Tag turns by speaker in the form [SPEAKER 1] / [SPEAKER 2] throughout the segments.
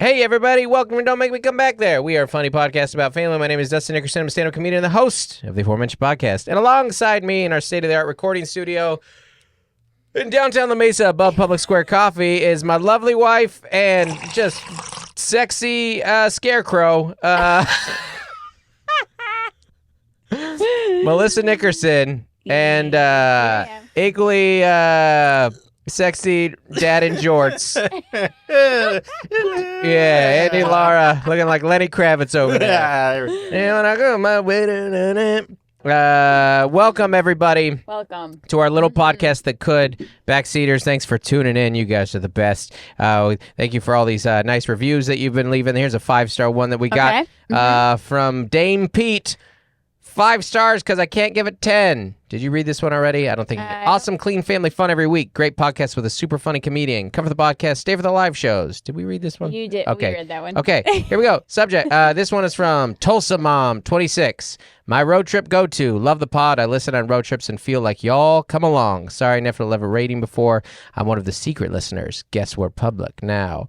[SPEAKER 1] Hey, everybody. Welcome to Don't Make Me Come Back There. We are a funny podcast about family. My name is Dustin Nickerson. I'm a stand-up comedian and the host of the aforementioned podcast. And alongside me in our state-of-the-art recording studio in downtown La Mesa above Public Square Coffee is my lovely wife and just sexy scarecrow, Melissa Nickerson, and equally sexy dad in jorts. Yeah, Andy Lara looking like Lenny Kravitz over there. And I go my way to welcome everybody.
[SPEAKER 2] Welcome
[SPEAKER 1] to our little podcast that could. Backseaters, thanks for tuning in. You guys are the best. Thank you for all these nice reviews that you've been leaving. Here's a 5-star one that we got from Dame Pete. 5 stars because I can't give it 10. Did you read this one already? I don't think you did. Awesome, clean family fun every week. Great podcast with a super funny comedian. Come for the podcast, stay for the live shows. Did we read this one?
[SPEAKER 2] You did.
[SPEAKER 1] Okay.
[SPEAKER 2] We read that one.
[SPEAKER 1] Okay, here we go. Subject. This one is from Tulsa Mom, 26. My road trip go-to. Love the pod. I listen on road trips and feel like y'all come along. Sorry I never left a rating before. I'm one of the secret listeners. Guess we're public now.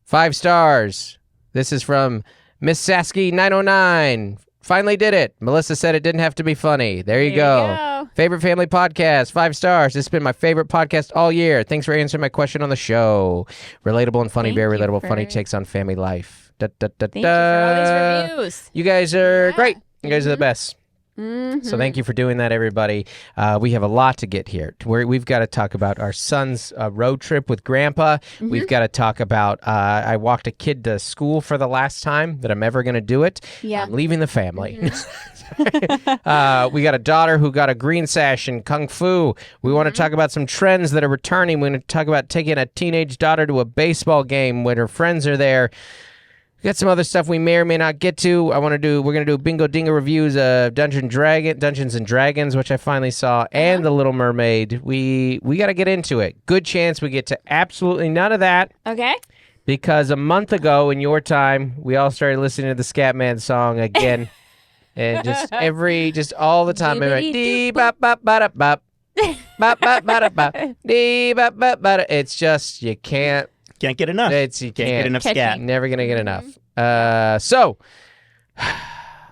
[SPEAKER 1] 5 stars. This is from Miss Sasky 909. Finally did it. Melissa said it didn't have to be funny. There you go. Favorite family podcast, 5 stars. This has been my favorite podcast all year. Thanks for answering my question on the show. Relatable and funny, very relatable, funny takes on family life.
[SPEAKER 2] Thank you for all these reviews.
[SPEAKER 1] You guys are great. You guys are the best. So thank you for doing that, everybody. We have a lot to get here. We've got to talk about our son's road trip with Grandpa. We've got to talk about I walked a kid to school for the last time that I'm ever going to do it.
[SPEAKER 2] Yeah.
[SPEAKER 1] I'm leaving the family. We got a daughter who got a green sash in Kung Fu. We want to talk about some trends that are returning. We're going to talk about taking a teenage daughter to a baseball game when her friends are there. We got some other stuff we may or may not get to. We're gonna do bingo dingo reviews of Dungeons and Dragons, which I finally saw, and The Little Mermaid. We got to get into it. Good chance we get to absolutely none of that.
[SPEAKER 2] Okay.
[SPEAKER 1] Because a month ago in your time, we all started listening to the Scatman song again, and just all the time. Dee bop bop bop bop, bop bop bop bop, dee bop bop bop. It's just you can't.
[SPEAKER 3] Can't get enough.
[SPEAKER 1] You can't
[SPEAKER 3] get enough scat.
[SPEAKER 1] Never going to get enough. So,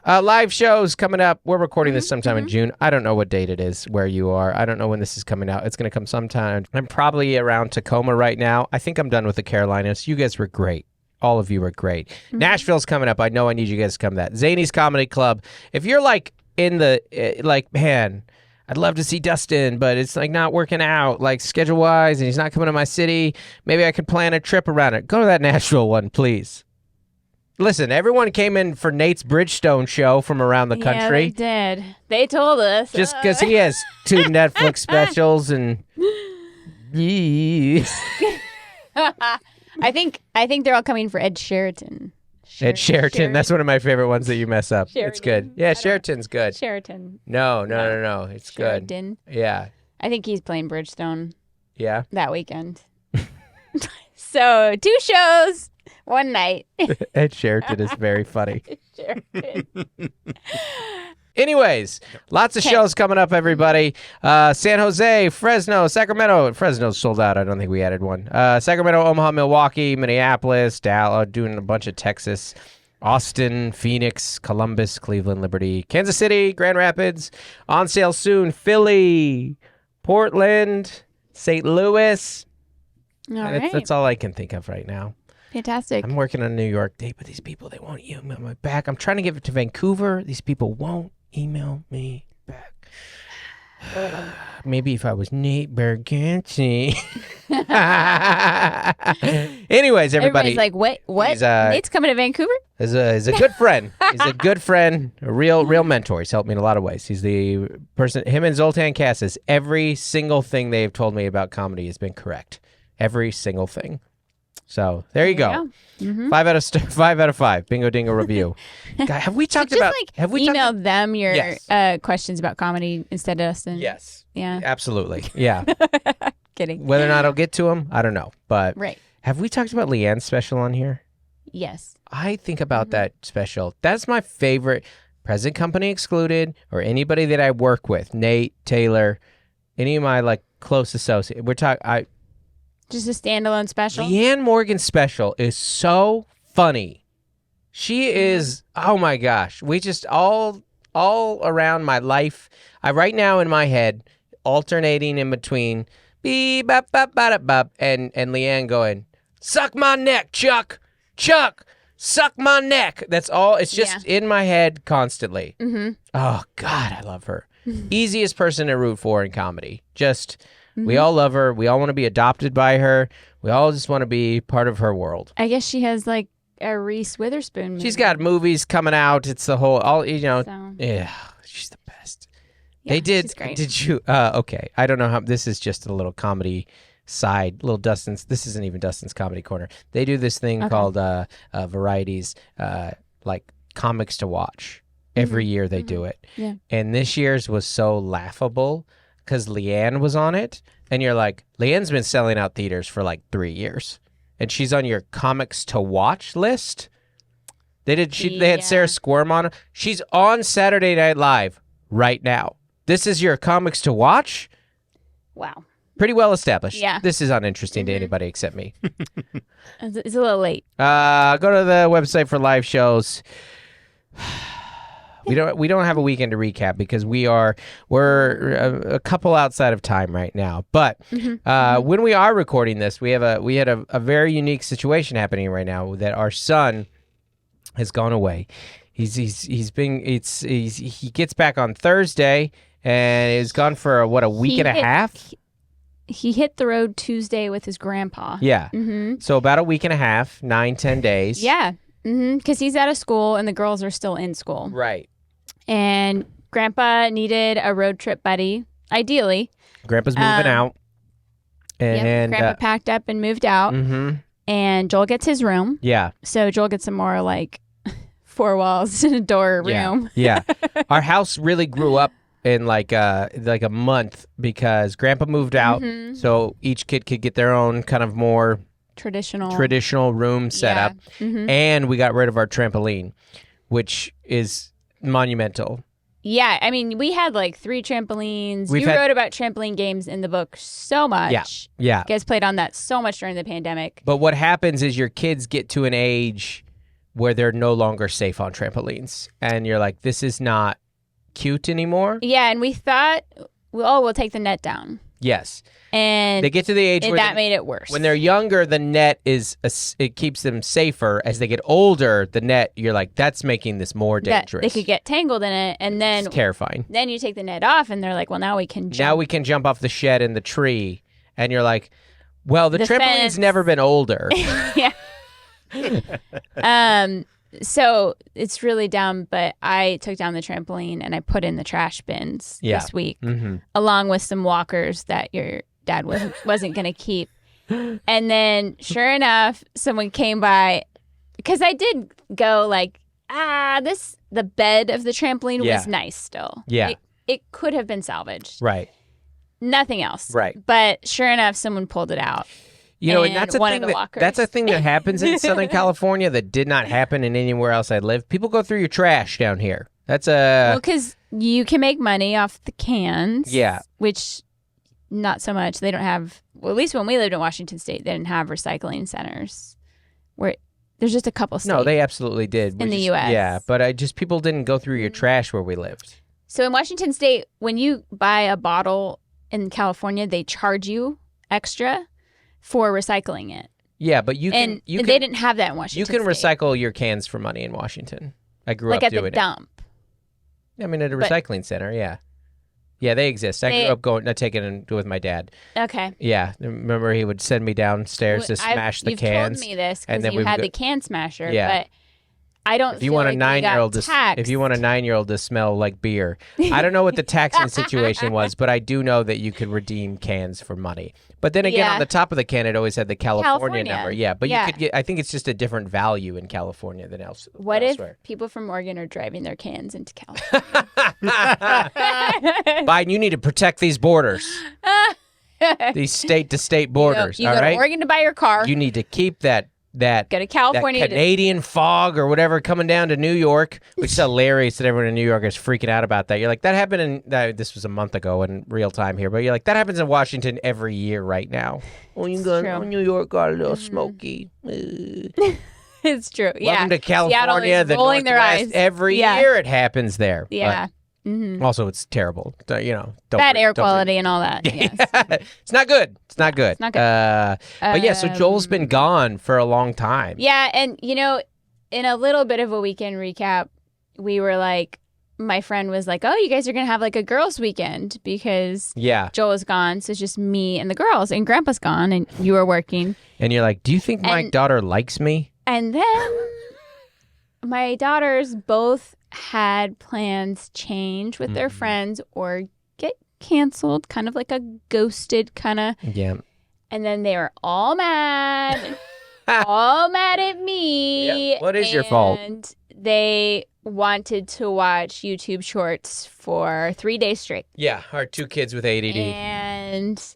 [SPEAKER 1] live shows coming up. We're recording this sometime in June. I don't know what date it is where you are. I don't know when this is coming out. It's going to come sometime. I'm probably around Tacoma right now. I think I'm done with the Carolinas. You guys were great. All of you were great. Nashville's coming up. I know I need you guys to come to that. Zany's Comedy Club. If you're like in the, man, I'd love to see Dustin, but it's like not working out, like schedule-wise, and he's not coming to my city. Maybe I could plan a trip around it. Go to that Nashville one, please. Listen, everyone came in for Nate's Bridgestone show from around the country.
[SPEAKER 2] Yeah, they did. They told us.
[SPEAKER 1] Just because he has 2 Netflix specials and...
[SPEAKER 2] I think they're all coming for Ed Sheraton.
[SPEAKER 1] Ed Sheraton. That's one of my favorite ones that you mess up.
[SPEAKER 2] Sheridan.
[SPEAKER 1] It's good. Yeah, Sheraton's good.
[SPEAKER 2] Sheraton.
[SPEAKER 1] No. It's
[SPEAKER 2] Sheridan.
[SPEAKER 1] good. Yeah.
[SPEAKER 2] I think he's playing Bridgestone.
[SPEAKER 1] Yeah.
[SPEAKER 2] That weekend. So 2 shows, 1 night.
[SPEAKER 1] Ed Sheraton is very funny.
[SPEAKER 2] Sheraton.
[SPEAKER 1] Anyways, lots of shows coming up, everybody. San Jose, Fresno, Sacramento. Fresno's sold out. I don't think we added one. Sacramento, Omaha, Milwaukee, Minneapolis, Dallas, doing a bunch of Texas, Austin, Phoenix, Columbus, Cleveland, Liberty, Kansas City, Grand Rapids. On sale soon, Philly, Portland, St. Louis.
[SPEAKER 2] All right.
[SPEAKER 1] That's all I can think of right now.
[SPEAKER 2] Fantastic.
[SPEAKER 1] I'm working on a New York date, but these people, they won't email me back. I'm trying to give it to Vancouver. These people won't email me back. Maybe if I was Nate Berganti. Anyways, everybody.
[SPEAKER 2] Everybody's like, what? Nate's coming to Vancouver?
[SPEAKER 1] He's a good friend. He's a good friend, a real mentor. He's helped me in a lot of ways. He's the person, him and Zoltan Cassis, every single thing they've told me about comedy has been correct. Every single thing. So there you go. 5 out of 5. Bingo dingo review. God, have we talked about? Have we
[SPEAKER 2] email them your questions about comedy instead of Dustin?
[SPEAKER 1] Yes.
[SPEAKER 2] Yeah.
[SPEAKER 1] Absolutely. Yeah.
[SPEAKER 2] Kidding.
[SPEAKER 1] Whether or not I'll get to them, I don't know. But
[SPEAKER 2] right.
[SPEAKER 1] Have we talked about Leanne's special on here?
[SPEAKER 2] Yes.
[SPEAKER 1] I think about that special. That's my favorite. Present company excluded, or anybody that I work with, Nate, Taylor, any of my like close associates. We're talking.
[SPEAKER 2] Just a standalone special.
[SPEAKER 1] Leanne Morgan's special is so funny. She is, oh my gosh. We just all around my life. I right now in my head, alternating in between beep, bop, bop, bop, bop, and Leanne going, suck my neck, Chuck. Chuck, suck my neck. That's all. It's just in my head constantly. Mm-hmm. Oh, God, I love her. Easiest person to root for in comedy. Just, we all love her. We all want to be adopted by her. We all just want to be part of her world.
[SPEAKER 2] I guess she has like a Reese Witherspoon movie.
[SPEAKER 1] She's got movies coming out. It's the whole,
[SPEAKER 2] So.
[SPEAKER 1] yeah, she's the best.
[SPEAKER 2] Yeah,
[SPEAKER 1] They did.
[SPEAKER 2] she's great.
[SPEAKER 1] Did you? Okay. I don't know how. This is just a little comedy side. Little Dustin's. This isn't even Dustin's comedy corner. They do this thing called varieties, like comics to watch. Every year they do it.
[SPEAKER 2] Yeah.
[SPEAKER 1] And this year's was so laughable because Leanne was on it, and you're like, Leanne's been selling out theaters for like 3 years, and she's on your comics to watch list. They did. They had Sarah Squirm on. She's on Saturday Night Live right now. This is your comics to watch?
[SPEAKER 2] Wow.
[SPEAKER 1] Pretty well established.
[SPEAKER 2] Yeah.
[SPEAKER 1] This is uninteresting to anybody except me.
[SPEAKER 2] It's a little late.
[SPEAKER 1] Go to the website for live shows. We don't have a weekend to recap because we're a couple outside of time right now. But when we are recording this, we had a very unique situation happening right now that our son has gone away. He gets back on Thursday and is gone for a week and a half.
[SPEAKER 2] He hit the road Tuesday with his grandpa.
[SPEAKER 1] Yeah.
[SPEAKER 2] Mm-hmm.
[SPEAKER 1] So about a week and a half, 9-10 days.
[SPEAKER 2] Yeah. Because he's out of school and the girls are still in school.
[SPEAKER 1] Right.
[SPEAKER 2] And Grandpa needed a road trip buddy, ideally.
[SPEAKER 1] Grandpa's moving out. And
[SPEAKER 2] Grandpa packed up and moved out.
[SPEAKER 1] Mm-hmm.
[SPEAKER 2] And Joel gets his room.
[SPEAKER 1] Yeah.
[SPEAKER 2] So Joel gets some more like 4 walls and a door room.
[SPEAKER 1] Yeah. Our house really grew up in like a month because Grandpa moved out.
[SPEAKER 2] Mm-hmm.
[SPEAKER 1] So each kid could get their own kind of more traditional room setup.
[SPEAKER 2] Mm-hmm.
[SPEAKER 1] And we got rid of our trampoline, which is monumental.
[SPEAKER 2] Yeah, I mean, we had like 3 trampolines. You wrote about trampoline games in the book so much.
[SPEAKER 1] Yeah.
[SPEAKER 2] You guys played on that so much during the pandemic.
[SPEAKER 1] But what happens is your kids get to an age where they're no longer safe on trampolines. And you're like, this is not cute anymore.
[SPEAKER 2] Yeah, and we thought, we'll take the net down.
[SPEAKER 1] Yes.
[SPEAKER 2] And
[SPEAKER 1] they get to the age where
[SPEAKER 2] that made it worse.
[SPEAKER 1] When they're younger, the net it keeps them safer. As they get older, the net, you're like, that's making this more dangerous.
[SPEAKER 2] They could get tangled in it, and then
[SPEAKER 1] it's terrifying.
[SPEAKER 2] Then you take the net off, and they're like, well, now we can jump.
[SPEAKER 1] Now we can jump off the shed in the tree, and you're like, well, the trampoline's
[SPEAKER 2] fence.
[SPEAKER 1] Never been older.
[SPEAKER 2] Yeah. So it's really dumb, but I took down the trampoline and I put in the trash bins this week, along with some walkers that your dad wasn't going to keep. And then, sure enough, someone came by, because I did go like, the bed of the trampoline was nice still.
[SPEAKER 1] Yeah.
[SPEAKER 2] It could have been salvaged.
[SPEAKER 1] Right.
[SPEAKER 2] Nothing else.
[SPEAKER 1] Right.
[SPEAKER 2] But sure enough, someone pulled it out.
[SPEAKER 1] You know, and that's a thing that happens in Southern California that did not happen in anywhere else I lived. People go through your trash down here. Well,
[SPEAKER 2] because you can make money off the cans.
[SPEAKER 1] Yeah.
[SPEAKER 2] Which, not so much. They don't have, well, at least when we lived in Washington State, they didn't have recycling centers. Where there's just a couple states.
[SPEAKER 1] No, they absolutely did.
[SPEAKER 2] In the U.S.
[SPEAKER 1] Yeah, but people didn't go through your trash where we lived.
[SPEAKER 2] So in Washington State, when you buy a bottle in California, they charge you extra for recycling it.
[SPEAKER 1] Yeah, but
[SPEAKER 2] they didn't have that in Washington
[SPEAKER 1] You can
[SPEAKER 2] State.
[SPEAKER 1] recycle your cans for money in Washington. I grew
[SPEAKER 2] like
[SPEAKER 1] up doing
[SPEAKER 2] at the dump.
[SPEAKER 1] I mean, at a recycling center, yeah. Yeah, they exist. I grew up taking it with my dad.
[SPEAKER 2] Okay.
[SPEAKER 1] Yeah, remember he would send me downstairs to smash the cans.
[SPEAKER 2] You've told me this because you had the can smasher,
[SPEAKER 1] yeah.
[SPEAKER 2] but I don't
[SPEAKER 1] if you want a 9-year-old if you want a 9-year-old to smell like beer. I don't know what the taxing situation was, but I do know that you could redeem cans for money. But then again, on the top of the can, it always had the California number. Yeah, but you could get. I think it's just a different value in California than elsewhere.
[SPEAKER 2] What if people from Oregon are driving their cans into California?
[SPEAKER 1] Biden, you need to protect these borders. These state-to-state borders.
[SPEAKER 2] You go to Oregon to buy your car.
[SPEAKER 1] You need to keep that that
[SPEAKER 2] go to California,
[SPEAKER 1] that Canadian fog or whatever coming down to New York, which is hilarious that everyone in New York is freaking out about that. You're like, that happened this was a month ago in real time here, but you're like, that happens in Washington every year right now. New York got a little smoky.
[SPEAKER 2] It's true.
[SPEAKER 1] Welcome to California, the
[SPEAKER 2] rolling their
[SPEAKER 1] Northwest.
[SPEAKER 2] eyes.
[SPEAKER 1] Every year it happens there.
[SPEAKER 2] Yeah.
[SPEAKER 1] Also, it's terrible.
[SPEAKER 2] Bad air quality and all that. Yes.
[SPEAKER 1] It's not good. It's not good.
[SPEAKER 2] It's not good.
[SPEAKER 1] But yeah, so Joel's been gone for a long time.
[SPEAKER 2] Yeah, and in a little bit of a weekend recap, we were like, my friend was like, "Oh, you guys are gonna have like a girls' weekend because Joel is gone, so it's just me and the girls, and Grandpa's gone, and you are working."
[SPEAKER 1] And you're like, "Do you think my daughter likes me?"
[SPEAKER 2] And then my daughters both had plans change with their friends or get canceled, kind of like a ghosted kind of.
[SPEAKER 1] Yeah.
[SPEAKER 2] And then they were all mad, all mad at me.
[SPEAKER 1] Yep. What is your fault?
[SPEAKER 2] And they wanted to watch YouTube shorts for 3 days straight.
[SPEAKER 1] Yeah, our 2 kids with ADD.
[SPEAKER 2] And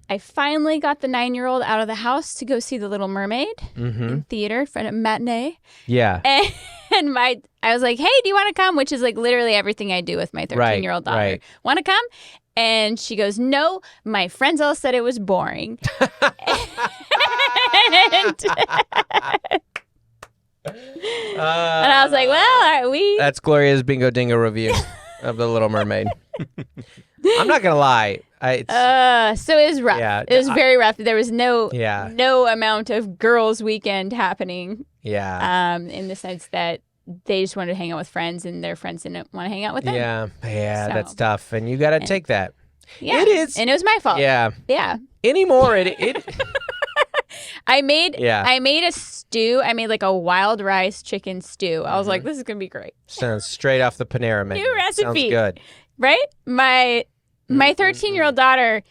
[SPEAKER 2] I finally got the 9-year-old out of the house to go see The Little Mermaid in theater for a matinee.
[SPEAKER 1] Yeah.
[SPEAKER 2] And I was like, "Hey, do you want to come?" Which is like literally everything I do with my 13-year-old daughter.
[SPEAKER 1] Right.
[SPEAKER 2] Want to come? And she goes, "No, my friends all said it was boring." And I was like, "Well, we."
[SPEAKER 1] That's Gloria's Bingo Dingo review of The Little Mermaid. I'm not gonna lie.
[SPEAKER 2] So it was rough.
[SPEAKER 1] Yeah,
[SPEAKER 2] it was very rough. There was no
[SPEAKER 1] Yeah.
[SPEAKER 2] no amount of girls' weekend happening.
[SPEAKER 1] Yeah.
[SPEAKER 2] In the sense that they just wanted to hang out with friends, and their friends didn't want to hang out with them.
[SPEAKER 1] Yeah.
[SPEAKER 2] So-
[SPEAKER 1] That's tough, and you got to take that.
[SPEAKER 2] Yeah,
[SPEAKER 1] It is.
[SPEAKER 2] and it was my fault.
[SPEAKER 1] Yeah.
[SPEAKER 2] Yeah.
[SPEAKER 1] Anymore, it.
[SPEAKER 2] I made
[SPEAKER 1] Yeah.
[SPEAKER 2] I made a stew. I made like a wild rice chicken stew. I was like, this is gonna be great.
[SPEAKER 1] Sounds straight off the Panera menu.
[SPEAKER 2] New recipe.
[SPEAKER 1] Sounds good.
[SPEAKER 2] Right? My 13-year-old daughter,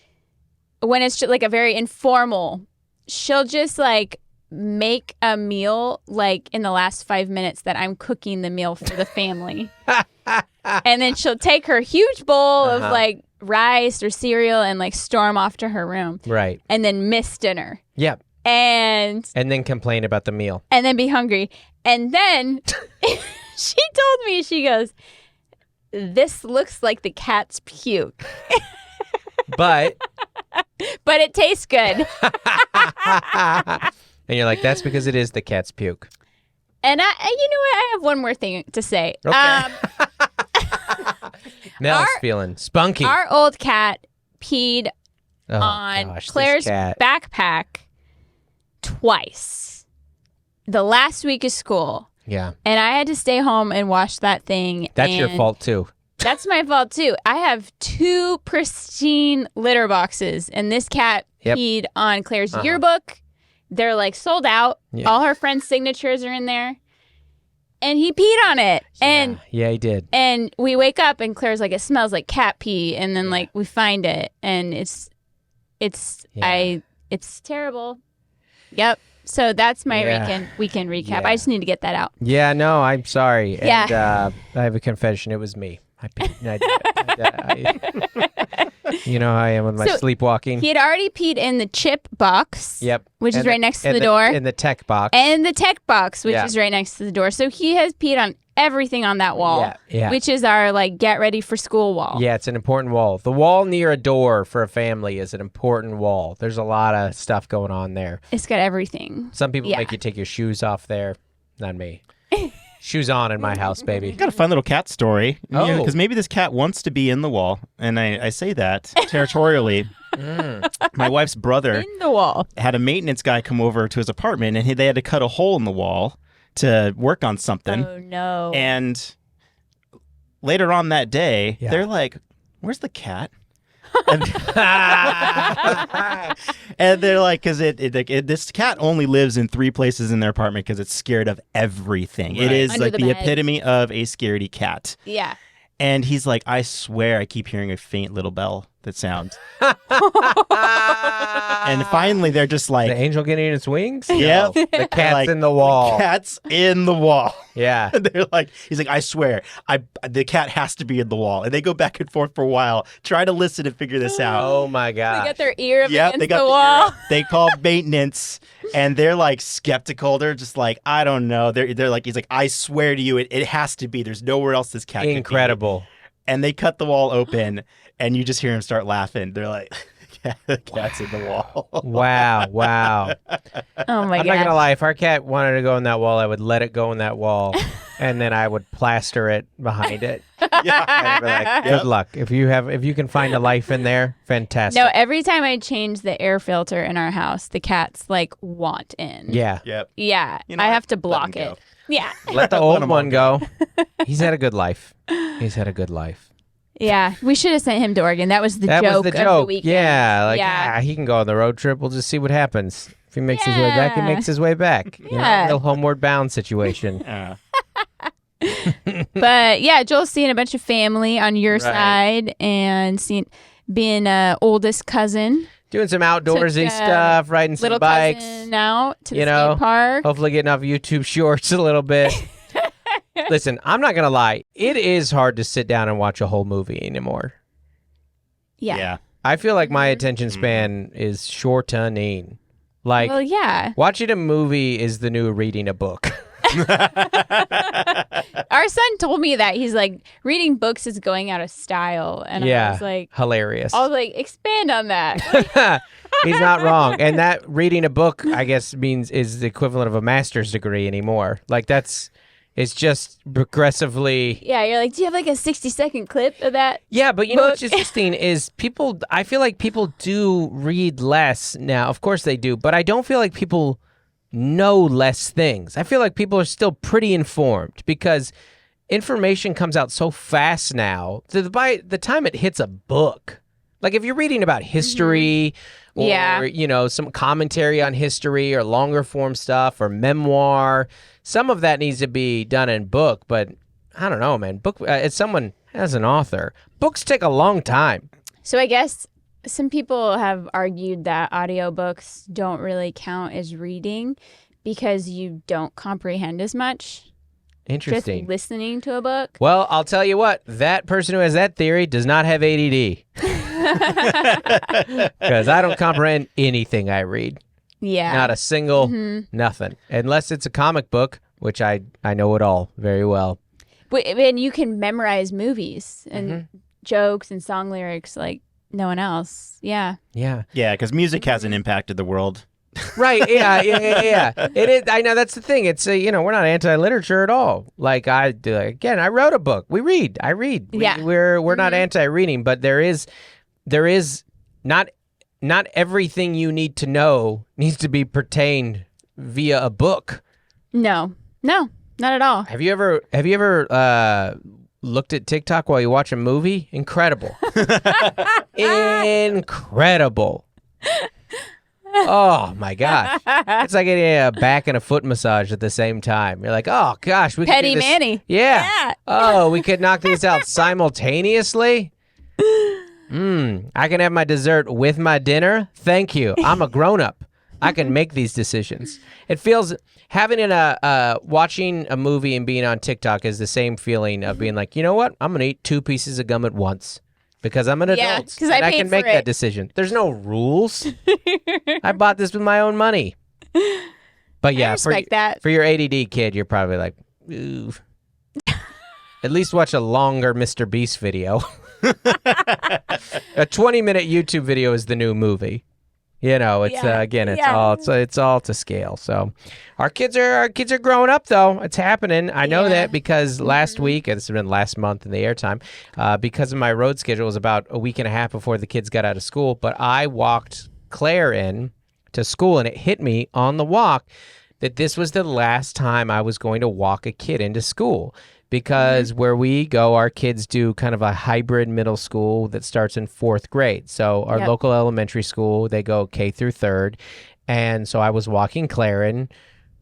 [SPEAKER 2] when it's just like a very informal, she'll just like make a meal like in the last 5 minutes that I'm cooking the meal for the family. And then she'll take her huge bowl of like rice or cereal and like storm off to her room.
[SPEAKER 1] Right.
[SPEAKER 2] And then miss dinner.
[SPEAKER 1] Yep.
[SPEAKER 2] And
[SPEAKER 1] then complain about the meal.
[SPEAKER 2] And then be hungry. And then she told me, she goes, "This looks like the cat's puke."
[SPEAKER 1] But
[SPEAKER 2] it tastes good.
[SPEAKER 1] And you're like, that's because it is the cat's puke.
[SPEAKER 2] And you know what? I have one more thing to say.
[SPEAKER 1] Okay. Mel's feeling spunky.
[SPEAKER 2] Our old cat peed
[SPEAKER 1] Oh,
[SPEAKER 2] on
[SPEAKER 1] gosh,
[SPEAKER 2] Claire's
[SPEAKER 1] this cat.
[SPEAKER 2] backpack twice the last week of school.
[SPEAKER 1] Yeah.
[SPEAKER 2] And I had to stay home and wash that thing.
[SPEAKER 1] That's your
[SPEAKER 2] and
[SPEAKER 1] fault, too.
[SPEAKER 2] That's my fault, too. I have 2 pristine litter boxes, and this cat peed on Claire's yearbook. They're, like, sold out.
[SPEAKER 1] Yeah.
[SPEAKER 2] All her friends' signatures are in there. And he peed on it. And
[SPEAKER 1] yeah, he did.
[SPEAKER 2] And we wake up, and Claire's like, "It smells like cat pee." And then, like, we find it, and it's terrible. Yep. So that's my weekend recap.
[SPEAKER 1] Yeah.
[SPEAKER 2] I just need to get that out.
[SPEAKER 1] Yeah, no, I'm sorry.
[SPEAKER 2] Yeah.
[SPEAKER 1] And I have a confession. It was me. You know how I am with my sleepwalking.
[SPEAKER 2] He had already peed in the chip box.
[SPEAKER 1] Yep.
[SPEAKER 2] Which is right next to the door.
[SPEAKER 1] In the tech box.
[SPEAKER 2] And the tech box, which is right next to the door. So he has peed on everything on that wall.
[SPEAKER 1] Yeah.
[SPEAKER 2] Which is our, like, get ready for school wall.
[SPEAKER 1] Yeah, it's an important wall. The wall near a door for a family is an important wall. There's a lot of stuff going on there.
[SPEAKER 2] It's got everything.
[SPEAKER 1] Some people make you take your shoes off there. Not me. Shoes on in my house, baby.
[SPEAKER 3] Got a fun little cat story.
[SPEAKER 1] Oh.
[SPEAKER 3] Because maybe this cat wants to be in the wall. And I say that territorially. My wife's brother
[SPEAKER 2] In the wall.
[SPEAKER 3] had a maintenance guy come over to his apartment, and they had to cut a hole in the wall to work on something.
[SPEAKER 2] Oh, no.
[SPEAKER 3] And later on that day, they're like, "Where's the cat?" And they're like, because this cat only lives in 3 places in their apartment because it's scared of everything.
[SPEAKER 1] Right.
[SPEAKER 3] It is
[SPEAKER 2] Under
[SPEAKER 3] like
[SPEAKER 2] the
[SPEAKER 3] the
[SPEAKER 2] bed.
[SPEAKER 3] epitome of a scaredy cat.
[SPEAKER 2] Yeah.
[SPEAKER 3] And he's like, "I swear I keep hearing a faint little bell that sounds." And finally they're just
[SPEAKER 1] The
[SPEAKER 3] like,
[SPEAKER 1] angel getting its wings?
[SPEAKER 3] Yep.
[SPEAKER 1] No, the cat's
[SPEAKER 3] Like,
[SPEAKER 1] in the wall.
[SPEAKER 3] "Cat's in the wall."
[SPEAKER 1] Yeah.
[SPEAKER 3] And they're like, he's like, "I swear, the cat has to be in the wall." And they go back and forth for a while, try to listen and figure this out.
[SPEAKER 1] Oh, my
[SPEAKER 2] They
[SPEAKER 1] God.
[SPEAKER 2] got their ear up
[SPEAKER 3] Yep,
[SPEAKER 2] against
[SPEAKER 3] they got
[SPEAKER 2] the
[SPEAKER 3] the
[SPEAKER 2] wall.
[SPEAKER 3] ear up. They called maintenance, And they're like skeptical. They're just like, I don't know. They're like, he's like, I swear to you, it has to be. There's nowhere else this cat could be.
[SPEAKER 1] Incredible.
[SPEAKER 3] And they cut the wall open, and you just hear him start laughing. They're like, the cat's in the wall.
[SPEAKER 1] Wow.
[SPEAKER 2] Oh my
[SPEAKER 1] I'm not gonna lie. If our cat wanted to go in that wall, I would let it go in that wall, and then I would plaster it behind it.
[SPEAKER 3] Yeah.
[SPEAKER 1] And I'd be like, good luck. If you can find a life in there, fantastic.
[SPEAKER 2] No, every time I change the air filter in our house, the cats like want in.
[SPEAKER 1] Yeah.
[SPEAKER 3] Yep.
[SPEAKER 2] Yeah.
[SPEAKER 3] You know
[SPEAKER 2] I
[SPEAKER 3] what?
[SPEAKER 2] have to
[SPEAKER 3] Let
[SPEAKER 2] block
[SPEAKER 3] him
[SPEAKER 2] it.
[SPEAKER 3] go.
[SPEAKER 2] Yeah.
[SPEAKER 1] Let the old one go. He's had a good life.
[SPEAKER 2] Yeah. We should have sent him to Oregon. That was the joke
[SPEAKER 1] was the
[SPEAKER 2] of
[SPEAKER 1] joke.
[SPEAKER 2] the weekend.
[SPEAKER 1] Yeah. He can go on the road trip. We'll just see what happens. If he makes his way back, he makes his way back.
[SPEAKER 2] Yeah.
[SPEAKER 1] Real homeward bound situation.
[SPEAKER 2] But yeah, Joel's seeing a bunch of family on your side and being oldest cousin.
[SPEAKER 1] Doing some outdoorsy stuff, riding some
[SPEAKER 2] Little
[SPEAKER 1] bikes.
[SPEAKER 2] cousin out to the skate park.
[SPEAKER 1] Hopefully getting off YouTube Shorts a little bit. Listen, I'm not going to lie. It is hard to sit down and watch a whole movie anymore.
[SPEAKER 2] Yeah.
[SPEAKER 1] I feel like my attention span is shortening. Like,
[SPEAKER 2] well, yeah.
[SPEAKER 1] watching a movie is the new reading a book.
[SPEAKER 2] Our son told me that. He's like, reading books is going out of style. And I was like,
[SPEAKER 1] hilarious.
[SPEAKER 2] I was like, expand on that.
[SPEAKER 1] He's not wrong. And that reading a book, I guess, is the equivalent of a master's degree anymore. Like, it's just progressively.
[SPEAKER 2] Yeah, you're like, do you have like a 60-second clip of that?
[SPEAKER 1] Yeah, but you know what's interesting is I feel like people do read less now. Of course they do, but I don't feel like people know less things. I feel like people are still pretty informed because information comes out so fast now. So by the time it hits a book, like if you're reading about history or, some commentary on history or longer form stuff or memoir, some of that needs to be done in book, but I don't know, man. As someone as an author, books take a long time.
[SPEAKER 2] So I guess some people have argued that audiobooks don't really count as reading because you don't comprehend as much.
[SPEAKER 1] Interesting.
[SPEAKER 2] Just listening to a book.
[SPEAKER 1] Well, I'll tell you what, that person who has that theory does not have ADD. Because I don't comprehend anything I read.
[SPEAKER 2] Yeah.
[SPEAKER 1] Not a single nothing. Unless it's a comic book, which I know it all very well.
[SPEAKER 2] And you can memorize movies and jokes and song lyrics like no one else. Yeah.
[SPEAKER 1] Yeah.
[SPEAKER 3] Yeah, because music hasn't impacted the world.
[SPEAKER 1] Right. Yeah. It is. I know that's the thing. It's we're not anti-literature at all. Like I wrote a book. I read. We're not anti-reading, but there is not everything you need to know needs to be pertained via a book.
[SPEAKER 2] No, not at all.
[SPEAKER 1] Have you ever looked at TikTok while you watch a movie? Incredible. Incredible. Oh my gosh. It's like getting a back and a foot massage at the same time. You're like, oh gosh, we could
[SPEAKER 2] Petty
[SPEAKER 1] do this.
[SPEAKER 2] Manny.
[SPEAKER 1] Yeah. Oh, we could knock these out simultaneously. I can have my dessert with my dinner. Thank you. I'm a grown up. I can make these decisions. It feels watching a movie and being on TikTok is the same feeling of being like, you know what? I'm gonna eat 2 pieces of gum at once. Because I'm an adult and I can make that decision. There's no rules. I bought this with my own money. But yeah, for your ADD kid, you're probably like, ooh. At least watch a longer Mr. Beast video. A 20-minute YouTube video is the new movie. It's it's all to scale. So our kids are growing up though. It's happening. I know that because last week, it's been last month in the airtime, because of my road schedule, it was about a week and a half before the kids got out of school. But I walked Claire in to school, and it hit me on the walk that this was the last time I was going to walk a kid into school. Because where we go, our kids do kind of a hybrid middle school that starts in 4th grade. So our local elementary school, they go K through 3rd. And so I was walking Claren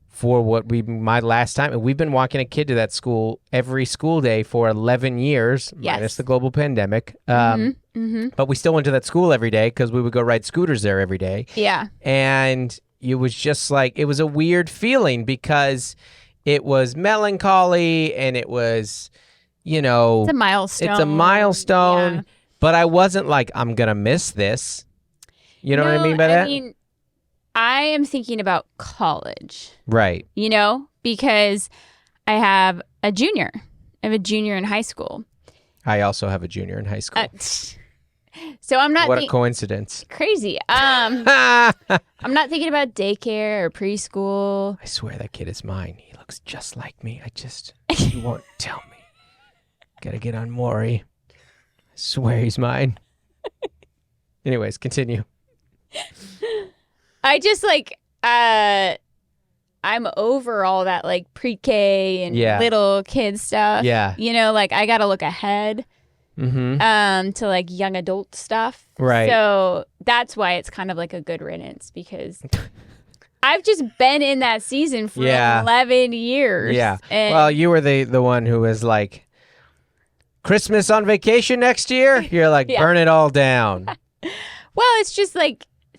[SPEAKER 1] for my last time. And we've been walking a kid to that school every school day for 11 years, minus the global pandemic. But we still went to that school every day because we would go ride scooters there every day.
[SPEAKER 2] Yeah.
[SPEAKER 1] And it was just like, it was a weird feeling because it was melancholy and it was, it's
[SPEAKER 2] a milestone.
[SPEAKER 1] But I wasn't like, I'm going to miss this. You know what I mean by that?
[SPEAKER 2] I am thinking about college.
[SPEAKER 1] Right.
[SPEAKER 2] Because I have a junior. I have a junior in high school.
[SPEAKER 1] I also have a junior in high school.
[SPEAKER 2] So I'm not.
[SPEAKER 1] What a coincidence!
[SPEAKER 2] Crazy. I'm not thinking about daycare or preschool.
[SPEAKER 1] I swear that kid is mine. He looks just like me. You won't tell me. Gotta get on Maury. I swear he's mine. Anyways, continue.
[SPEAKER 2] I just I'm over all that pre-K and little kid stuff.
[SPEAKER 1] Yeah.
[SPEAKER 2] I got to look ahead to young adult stuff.
[SPEAKER 1] Right.
[SPEAKER 2] So that's why it's kind of a good riddance, because I've just been in that season for 11 years.
[SPEAKER 1] Yeah.
[SPEAKER 2] And
[SPEAKER 1] well, you were the one who was like, Christmas on vacation next year? You're like, burn it all down.
[SPEAKER 2] Well, it's just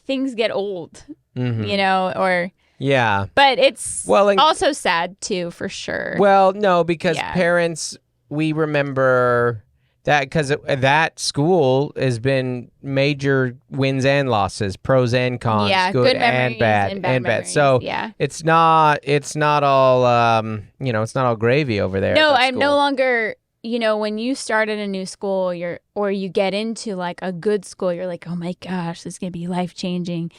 [SPEAKER 2] things get old, or...
[SPEAKER 1] Yeah.
[SPEAKER 2] But it's also sad, too, for sure.
[SPEAKER 1] Well, no, because parents, we remember that because that school has been major wins and losses, pros and cons, good and bad. And bad. So it's not all, it's not all gravy over there.
[SPEAKER 2] No, I'm no longer, when you start at a new school or you get into a good school, you're like, oh my gosh, this is going to be life-changing.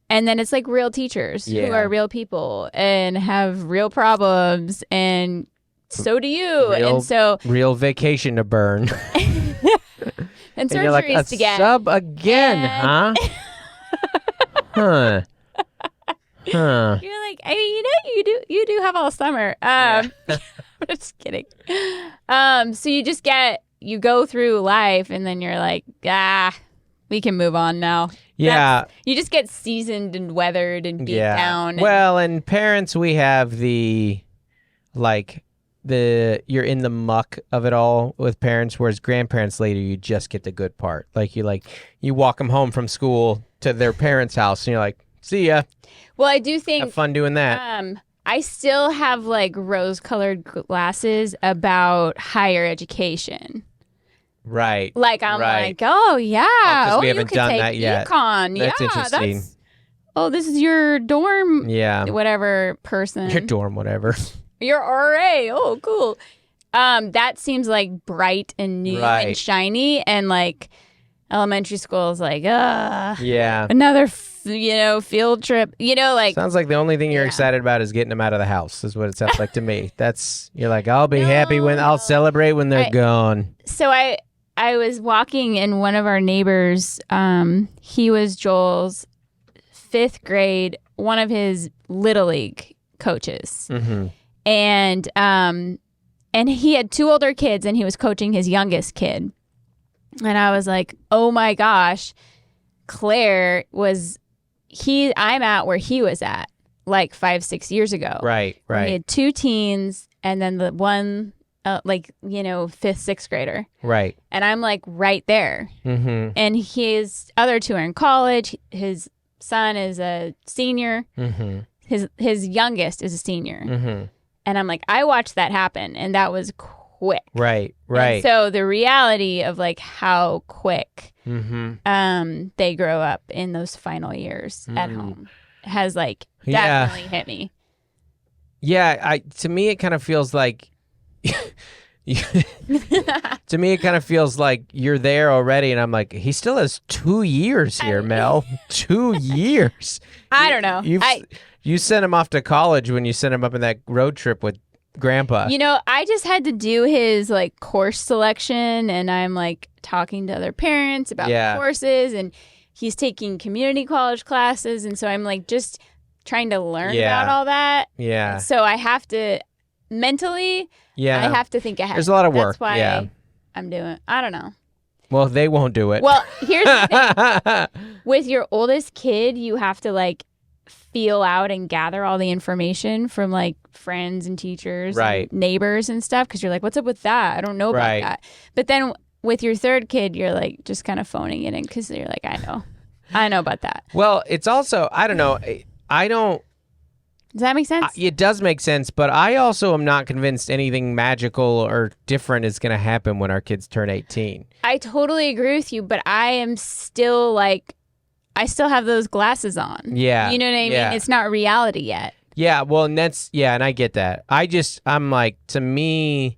[SPEAKER 2] And then it's real teachers who are real people and have real problems, and so do you. And so
[SPEAKER 1] real vacation to burn.
[SPEAKER 2] and surgeries
[SPEAKER 1] you're like,
[SPEAKER 2] to get.
[SPEAKER 1] Sub again, huh? Huh.
[SPEAKER 2] You're like, you do have all summer. I'm just kidding. So you go through life, and then you're like, we can move on now.
[SPEAKER 1] Yeah.
[SPEAKER 2] You just get seasoned and weathered and beat down.
[SPEAKER 1] Well, and parents, we have you're in the muck of it all with parents, whereas grandparents later, you just get the good part. You walk them home from school to their parents' house, and you're like, see ya.
[SPEAKER 2] Well, I do think...
[SPEAKER 1] Have fun doing that.
[SPEAKER 2] I still have rose-colored glasses about higher education.
[SPEAKER 1] Right.
[SPEAKER 2] I'm like, oh, yeah.
[SPEAKER 1] We haven't done that
[SPEAKER 2] yet. Econ.
[SPEAKER 1] That's interesting.
[SPEAKER 2] This is your dorm.
[SPEAKER 1] Yeah.
[SPEAKER 2] Whatever person.
[SPEAKER 1] Your dorm, whatever.
[SPEAKER 2] Your RA. Oh, cool. That seems bright and new and shiny, and elementary school is another field trip.
[SPEAKER 1] Sounds like the only thing you're excited about is getting them out of the house. Is what it sounds like to me. You're like, I'll be happy when I'll celebrate when they're gone.
[SPEAKER 2] So I was walking, and one of our neighbors, he was Joel's 5th grade, one of his Little League coaches.
[SPEAKER 1] Mm-hmm.
[SPEAKER 2] And he had 2 older kids, and he was coaching his youngest kid. And I was like, oh my gosh, Claire I'm at where he was at 5-6 years ago.
[SPEAKER 1] Right.
[SPEAKER 2] He had 2 teens, and then the one 5th, 6th grader.
[SPEAKER 1] Right.
[SPEAKER 2] And I'm right there.
[SPEAKER 1] Mm-hmm.
[SPEAKER 2] And his other 2 are in college. His son is a senior.
[SPEAKER 1] Mm-hmm.
[SPEAKER 2] His youngest is a senior.
[SPEAKER 1] Mm-hmm.
[SPEAKER 2] And I'm like, I watched that happen, and that was quick.
[SPEAKER 1] Right.
[SPEAKER 2] And so the reality of how quick they grow up in those final years at home has definitely hit me.
[SPEAKER 1] Yeah, to me it kind of feels like to me it kind of feels like you're there already, and I'm like, he still has 2 years here, Mel. 2 years.
[SPEAKER 2] I don't know.
[SPEAKER 1] You sent him off to college when you sent him up in that road trip with Grandpa.
[SPEAKER 2] I just had to do his course selection, and I'm talking to other parents about the courses, and he's taking community college classes, and so I'm just trying to learn about all that.
[SPEAKER 1] Yeah.
[SPEAKER 2] So I have to mentally, I have to think ahead.
[SPEAKER 1] There's a lot of work.
[SPEAKER 2] That's why I'm doing. I don't know.
[SPEAKER 1] Well, they won't do it.
[SPEAKER 2] Well, here's the thing. With your oldest kid, you have to feel out and gather all the information from friends and teachers, and neighbors and stuff, because you're like, what's up with that? I don't know about that. But then with your 3rd kid, you're just kind of phoning it in, because you're like, I know about that.
[SPEAKER 1] Well, it's also, I don't know.
[SPEAKER 2] Does that make sense?
[SPEAKER 1] It does make sense, but I also am not convinced anything magical or different is going to happen when our kids turn 18.
[SPEAKER 2] I totally agree with you, but I am still I still have those glasses on.
[SPEAKER 1] Yeah.
[SPEAKER 2] You know what I mean? It's not reality yet.
[SPEAKER 1] Yeah, well, and and I get that. I'm like, to me,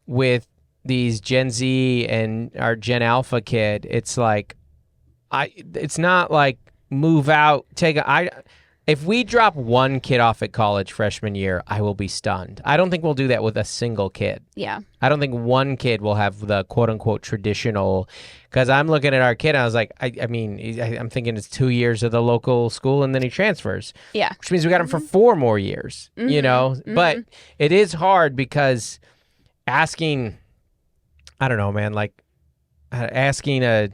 [SPEAKER 1] with these Gen Z and our Gen Alpha kid, it's like, it's not like move out, if we drop one kid off at college freshman year, I will be stunned. I don't think we'll do that with a single kid.
[SPEAKER 2] Yeah.
[SPEAKER 1] I don't think one kid will have the quote unquote traditional, because I'm looking at our kid and I was like, I'm thinking it's 2 years of the local school and then he transfers.
[SPEAKER 2] Yeah.
[SPEAKER 1] Which means we got him for 4 more years, you know? But it is hard because asking, I don't know, man, like asking a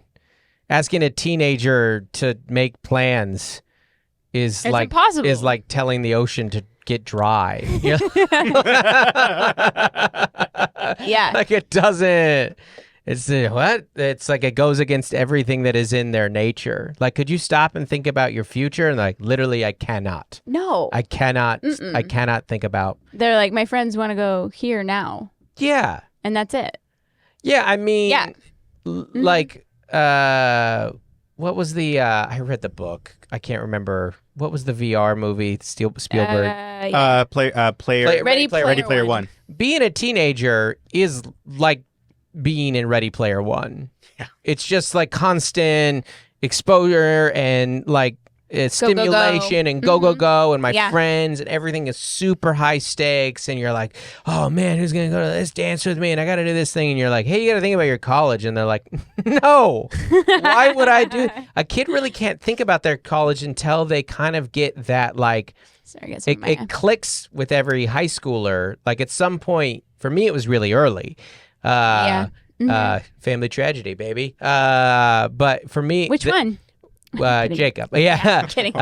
[SPEAKER 1] teenager to make plans is
[SPEAKER 2] impossible.
[SPEAKER 1] Is like telling the ocean to get dry. You know?
[SPEAKER 2] Yeah.
[SPEAKER 1] Like it doesn't. It's what? It's like it goes against everything that is in their nature. Like, could you stop and think about your future? And like, literally, I cannot.
[SPEAKER 2] No.
[SPEAKER 1] I cannot. I cannot think about.
[SPEAKER 2] They're like, my friends want to go here now.
[SPEAKER 1] Yeah.
[SPEAKER 2] And that's it.
[SPEAKER 1] Yeah. I mean.
[SPEAKER 2] Yeah.
[SPEAKER 1] Like. What was the? I read the book. I can't remember. What was the VR movie? Spielberg.
[SPEAKER 3] Ready Player One.
[SPEAKER 1] Being a teenager is like being in Ready Player One.
[SPEAKER 3] Yeah.
[SPEAKER 1] It's just like constant exposure and like stimulation and go and my friends and everything is super high stakes, and you're like, oh man, who's gonna go to this dance with me, and I gotta do this thing, and you're like, hey, you gotta think about your college, and they're like, no, why would I do a kid really can't think about their college until they kind of get that, like, it clicks with every high schooler. Like at some point, for me it was really early. Family tragedy, baby. But for me,
[SPEAKER 2] which one?
[SPEAKER 1] Jacob. Yeah.
[SPEAKER 2] I'm kidding.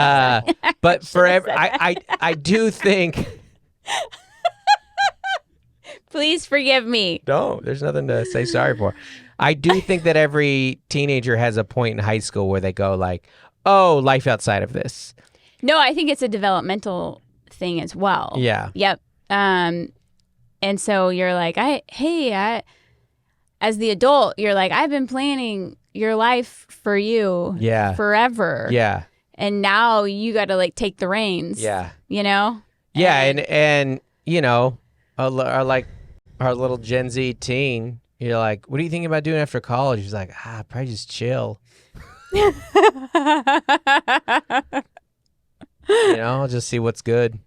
[SPEAKER 1] But forever, I do think.
[SPEAKER 2] Please forgive me.
[SPEAKER 1] No, there's nothing to say sorry for. I do think that every teenager has a point in high school where they go like, oh, life outside of this.
[SPEAKER 2] No, I think it's a developmental thing as well.
[SPEAKER 1] Yeah.
[SPEAKER 2] Yep. And so you're like, as the adult, you're like, I've been planning your life for you forever.
[SPEAKER 1] Yeah.
[SPEAKER 2] And now you got to like take the reins.
[SPEAKER 1] Yeah.
[SPEAKER 2] You know?
[SPEAKER 1] Yeah. And you know, our little Gen Z teen, you're like, what are you thinking about doing after college? He's like, probably just chill. You know, I'll just see what's good.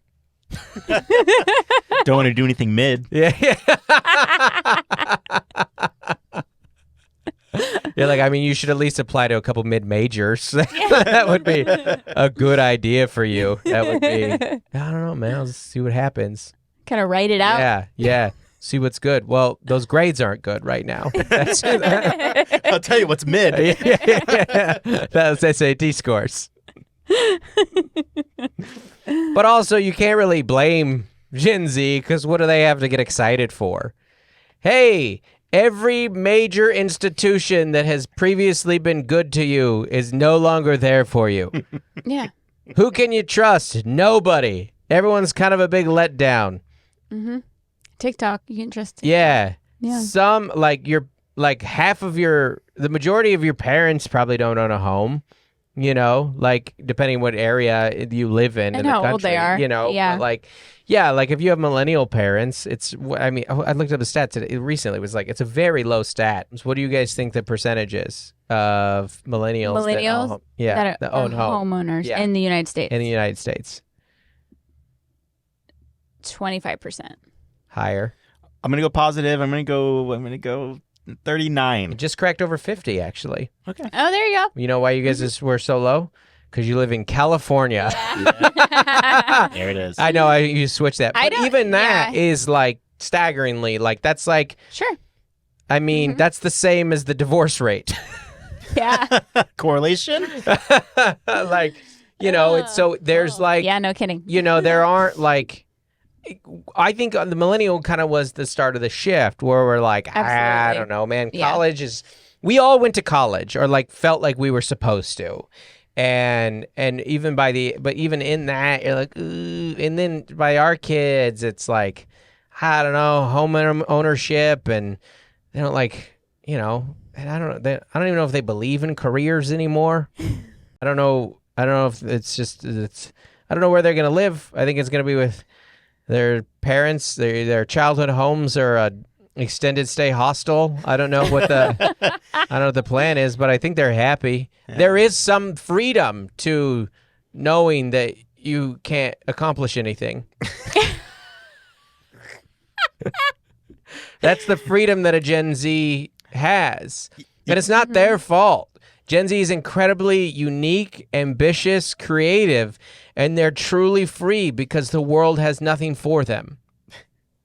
[SPEAKER 3] Don't want to do anything mid.
[SPEAKER 1] Yeah. You're like, I mean, you should at least apply to a couple mid-majors. That would be a good idea for you. That would be, I don't know, man. I'll just see what happens.
[SPEAKER 2] Kind of write it out.
[SPEAKER 1] Yeah. See what's good. Well, those grades aren't good right now.
[SPEAKER 3] I'll tell you what's mid.
[SPEAKER 1] Yeah. That's SAT scores. But also, you can't really blame Gen Z, because what do they have to get excited for? Hey, every major institution that has previously been good to you is no longer there for you.
[SPEAKER 2] Yeah.
[SPEAKER 1] Who can you trust? Nobody. Everyone's kind of a big letdown.
[SPEAKER 2] Mm-hmm. TikTok, you can trust TikTok.
[SPEAKER 1] Yeah.
[SPEAKER 2] Yeah.
[SPEAKER 1] Some, like, the majority of your parents probably don't own a home. You know, like, depending what area you live in the country.
[SPEAKER 2] How old they are.
[SPEAKER 1] You know,
[SPEAKER 2] yeah.
[SPEAKER 1] But like if you have millennial parents, I looked up the stats recently. It was like, it's a very low stat. So what do you guys think the percentage is of millennials that own home?
[SPEAKER 2] Homeowners in the United States?
[SPEAKER 1] In the United States.
[SPEAKER 2] 25%.
[SPEAKER 1] Higher.
[SPEAKER 3] I'm going to go positive. I'm going to go 39.
[SPEAKER 1] It just cracked over 50, actually.
[SPEAKER 3] Okay.
[SPEAKER 2] Oh, there you go.
[SPEAKER 1] You know why you guys were so low? Because you live in California.
[SPEAKER 2] Yeah.
[SPEAKER 3] There it is.
[SPEAKER 1] I know you switched that. But even that is like staggeringly, like that's like,
[SPEAKER 2] sure.
[SPEAKER 1] I mean, that's the same as the divorce rate.
[SPEAKER 2] Yeah.
[SPEAKER 3] Correlation?
[SPEAKER 1] Like, you know, it's so there's like.
[SPEAKER 2] Yeah, no kidding.
[SPEAKER 1] You know, there aren't like. I think the millennial kind of was the start of the shift where we're like, I don't know, man. College is. We all went to college or like felt like we were supposed to. And even even in that, you're like, ooh. And then by our kids, it's like, I don't know, home ownership, and they don't like, you know, and I don't even know if they believe in careers anymore. I don't know. I don't know if I don't know where they're going to live. I think it's going to be with their parents, their childhood homes, or a extended stay hostel. I don't know what the plan is, but I think they're happy. Yeah. There is some freedom to knowing that you can't accomplish anything. That's the freedom that a Gen Z has. And it's not their fault. Gen Z is incredibly unique, ambitious, creative, and they're truly free because the world has nothing for them.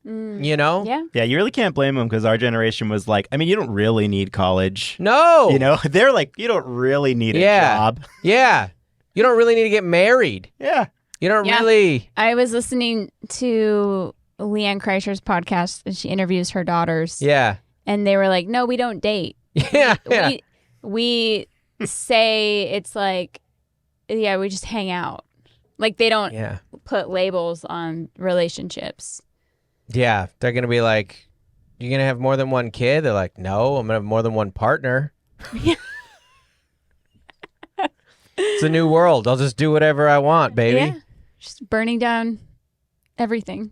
[SPEAKER 1] You know?
[SPEAKER 2] Yeah.
[SPEAKER 3] Yeah, you really can't blame them because our generation was like, I mean, you don't really need college.
[SPEAKER 1] No.
[SPEAKER 3] You know, they're like, you don't really need a job.
[SPEAKER 1] Yeah. You don't really need to get married.
[SPEAKER 3] Yeah.
[SPEAKER 1] You don't really.
[SPEAKER 2] I was listening to Leanne Kreischer's podcast and she interviews her daughters.
[SPEAKER 1] Yeah.
[SPEAKER 2] And they were like, no, we don't date.
[SPEAKER 1] Yeah.
[SPEAKER 2] We say it's like, yeah, we just hang out. Like they don't put labels on relationships.
[SPEAKER 1] Yeah. They're going to be like, you're going to have more than one kid? They're like, no, I'm going to have more than one partner.
[SPEAKER 2] Yeah.
[SPEAKER 1] It's a new world. I'll just do whatever I want, baby.
[SPEAKER 2] Yeah. Just burning down everything.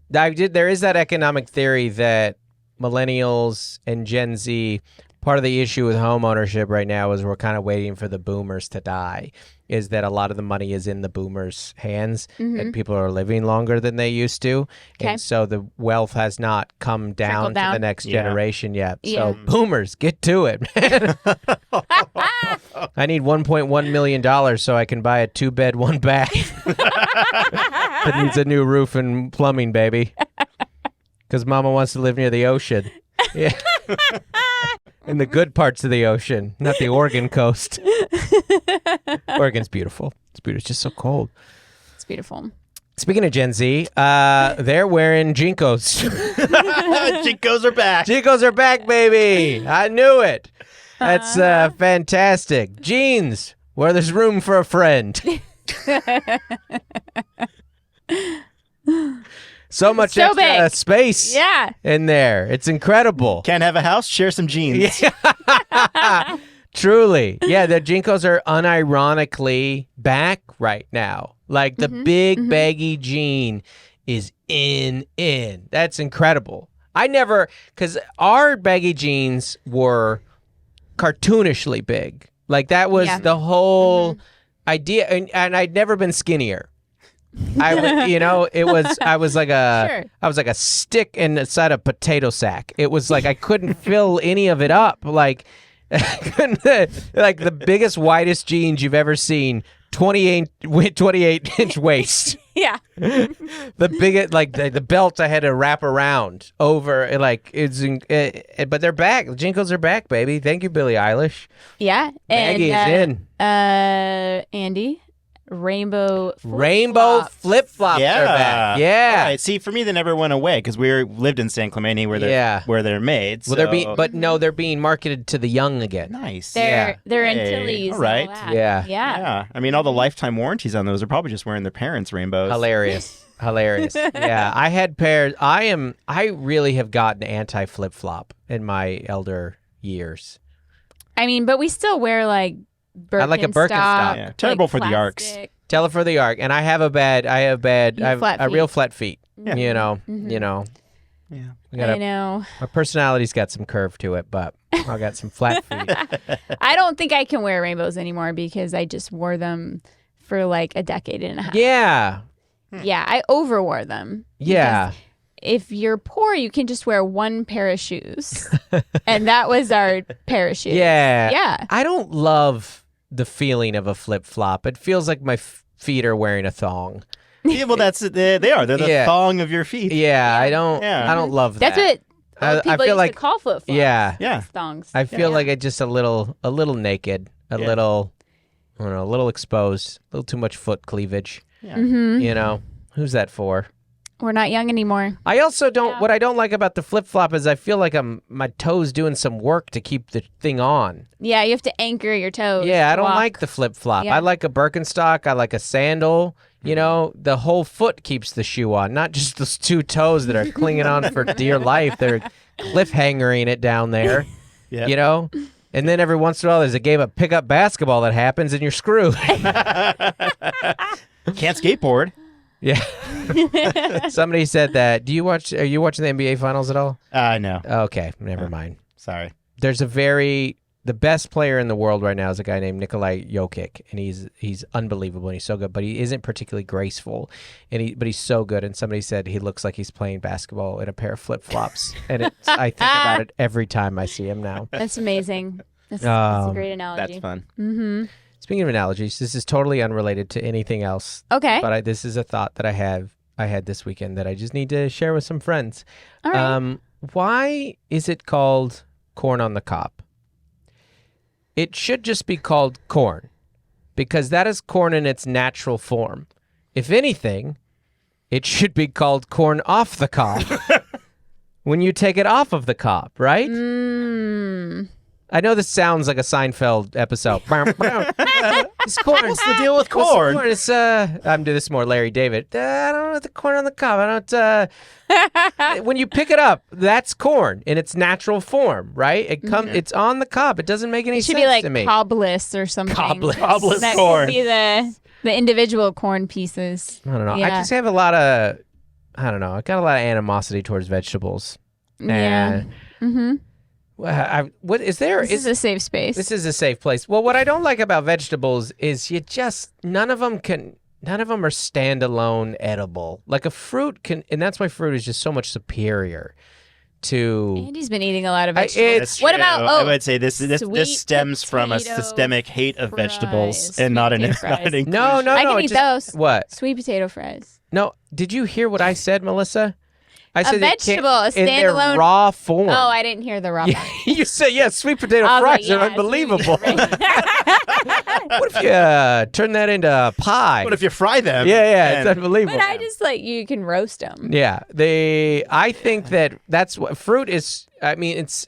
[SPEAKER 1] There is that economic theory that millennials and Gen Z, part of the issue with home ownership right now is we're kind of waiting for the boomers to die, is that a lot of the money is in the boomers' hands and people are living longer than they used to. Okay. And so the wealth has not come down to the next generation yet.
[SPEAKER 2] Yeah.
[SPEAKER 1] So boomers, get to it, man. I need $1.1 million so I can buy a 2-bed, 1-bath. That needs a new roof and plumbing, baby. Because Mama wants to live near the ocean. Yeah. In the good parts of the ocean, not the Oregon coast. Oregon's beautiful. It's beautiful. It's just so cold.
[SPEAKER 2] It's beautiful.
[SPEAKER 1] Speaking of Gen Z, they're wearing Jinkos.
[SPEAKER 3] Jinkos are back.
[SPEAKER 1] Jinkos are back, baby. I knew it. That's fantastic. Jeans, where there's room for a friend. So much extra space in there. It's incredible.
[SPEAKER 3] Can't have a house? Share some jeans.
[SPEAKER 1] Yeah. Truly. Yeah, the Jinkos are unironically back right now. Like the big baggy jean is in. That's incredible. Because our baggy jeans were cartoonishly big. Like that was the whole idea. And I'd never been skinnier. I was like a stick inside a potato sack. It was like I couldn't fill any of it up. Like like the biggest, widest jeans you've ever seen. 28-inch waist.
[SPEAKER 2] Yeah.
[SPEAKER 1] The biggest, like the belt I had to wrap around over. Like but they're back. The Jinkos are back, baby. Thank you, Billie Eilish.
[SPEAKER 2] Yeah.
[SPEAKER 1] Maggie is in.
[SPEAKER 2] Andy. Rainbow
[SPEAKER 1] flip-flops are back. Yeah.
[SPEAKER 3] All right. See, for me, they never went away because we lived in San Clemente where they're made.
[SPEAKER 1] Well, they're being marketed to the young again.
[SPEAKER 3] Nice.
[SPEAKER 2] They're in Tilly's.
[SPEAKER 3] All right.
[SPEAKER 2] Yeah.
[SPEAKER 3] I mean, all the lifetime warranties on those are probably just wearing their parents' rainbows.
[SPEAKER 1] Hilarious. Yeah. I had pairs. I really have gotten anti-flip-flop in my elder years.
[SPEAKER 2] I mean, but we still wear like
[SPEAKER 1] I like a Birkenstock.
[SPEAKER 3] Yeah. Terrible for the arcs.
[SPEAKER 1] Tell it for the arc. And I have real flat feet.
[SPEAKER 3] Yeah.
[SPEAKER 1] You know.
[SPEAKER 3] Yeah.
[SPEAKER 2] I know.
[SPEAKER 1] My personality's got some curve to it, but I got some flat feet.
[SPEAKER 2] I don't think I can wear rainbows anymore because I just wore them for like a decade and a half.
[SPEAKER 1] Yeah.
[SPEAKER 2] Yeah, I overwore them.
[SPEAKER 1] Yeah.
[SPEAKER 2] If you're poor, you can just wear one pair of shoes. And that was our pair of shoes.
[SPEAKER 1] Yeah.
[SPEAKER 2] Yeah.
[SPEAKER 1] I don't love the feeling of a flip-flop. It feels like my feet are wearing a thong.
[SPEAKER 3] Yeah, well, they are. They're the thong of your feet.
[SPEAKER 1] Yeah, I don't love that.
[SPEAKER 2] That's what people
[SPEAKER 1] feel
[SPEAKER 2] used to call flip-flops.
[SPEAKER 1] Yeah.
[SPEAKER 2] Thongs.
[SPEAKER 1] I feel like it's just a little naked, a little exposed, a little too much foot cleavage.
[SPEAKER 3] Yeah.
[SPEAKER 1] You know, who's that for?
[SPEAKER 2] We're not young anymore.
[SPEAKER 1] I also don't. What I don't like about the flip flop is I feel like my toes doing some work to keep the thing on.
[SPEAKER 2] Yeah, you have to anchor your toes.
[SPEAKER 1] Yeah, I don't like the flip flop.
[SPEAKER 2] Yeah.
[SPEAKER 1] I like a Birkenstock. I like a sandal. You know, the whole foot keeps the shoe on, not just those two toes that are clinging on for dear life. They're cliffhangering it down there.
[SPEAKER 3] Yep.
[SPEAKER 1] You know, And then every once in a while, there's a game of pickup basketball that happens, and you're screwed.
[SPEAKER 3] Can't skateboard.
[SPEAKER 1] Yeah. Somebody said that. Are you watching the NBA Finals at all?
[SPEAKER 3] No.
[SPEAKER 1] Okay, never mind.
[SPEAKER 3] Sorry.
[SPEAKER 1] There's the best player in the world right now is a guy named Nikolai Jokic, and he's unbelievable and he's so good, but he isn't particularly graceful, but he's so good. And somebody said he looks like he's playing basketball in a pair of flip-flops, and I think about it every time I see him now.
[SPEAKER 2] That's amazing. That's a great analogy.
[SPEAKER 3] That's fun.
[SPEAKER 2] Mm-hmm.
[SPEAKER 1] Speaking of analogies, this is totally unrelated to anything else.
[SPEAKER 2] Okay.
[SPEAKER 1] But this is a thought that I had this weekend that I just need to share with some friends.
[SPEAKER 2] All right.
[SPEAKER 1] Why is it called corn on the cob? It should just be called corn, because that is corn in its natural form. If anything, it should be called corn off the cob when you take it off of the cob, right? I know this sounds like a Seinfeld episode. It's corn.
[SPEAKER 3] What's the deal with corn?
[SPEAKER 1] It's I'm doing this more Larry David. I don't know the corn on the cob. I don't. When you pick it up, that's corn in its natural form, right? It's on the cob. It doesn't make any sense to me.
[SPEAKER 2] It should be like cobless or something.
[SPEAKER 3] Cobless
[SPEAKER 2] that
[SPEAKER 3] corn.
[SPEAKER 2] Could be the individual corn pieces.
[SPEAKER 1] I don't know.
[SPEAKER 2] Yeah.
[SPEAKER 1] I just have a lot of. I don't know. I got a lot of animosity towards vegetables.
[SPEAKER 2] Yeah. Mm-hmm.
[SPEAKER 1] What is there?
[SPEAKER 2] This is a safe space.
[SPEAKER 1] This is a safe place. Well, what I don't like about vegetables is none of them are standalone edible. Like a fruit can, and that's why fruit is just so much superior to.
[SPEAKER 2] Andy's been eating a lot of vegetables. What about
[SPEAKER 3] I would say this
[SPEAKER 2] sweet
[SPEAKER 3] stems from a systemic hate of vegetables and not an inclusion.
[SPEAKER 1] No.
[SPEAKER 2] I can eat those.
[SPEAKER 1] What?
[SPEAKER 2] Sweet potato fries.
[SPEAKER 1] No. Did you hear what I said, Melissa? I said
[SPEAKER 2] vegetable, a
[SPEAKER 1] in their
[SPEAKER 2] standalone
[SPEAKER 1] raw form.
[SPEAKER 2] Oh, I didn't hear the raw part.
[SPEAKER 1] You said, sweet potato
[SPEAKER 2] I was
[SPEAKER 1] fries
[SPEAKER 2] like, yeah,
[SPEAKER 1] are unbelievable.
[SPEAKER 2] What
[SPEAKER 1] What if you turn that into pie?
[SPEAKER 3] What if you fry them?
[SPEAKER 1] Yeah, it's unbelievable.
[SPEAKER 2] But I just you can roast them.
[SPEAKER 1] Yeah, I think that's what fruit is. I mean, it's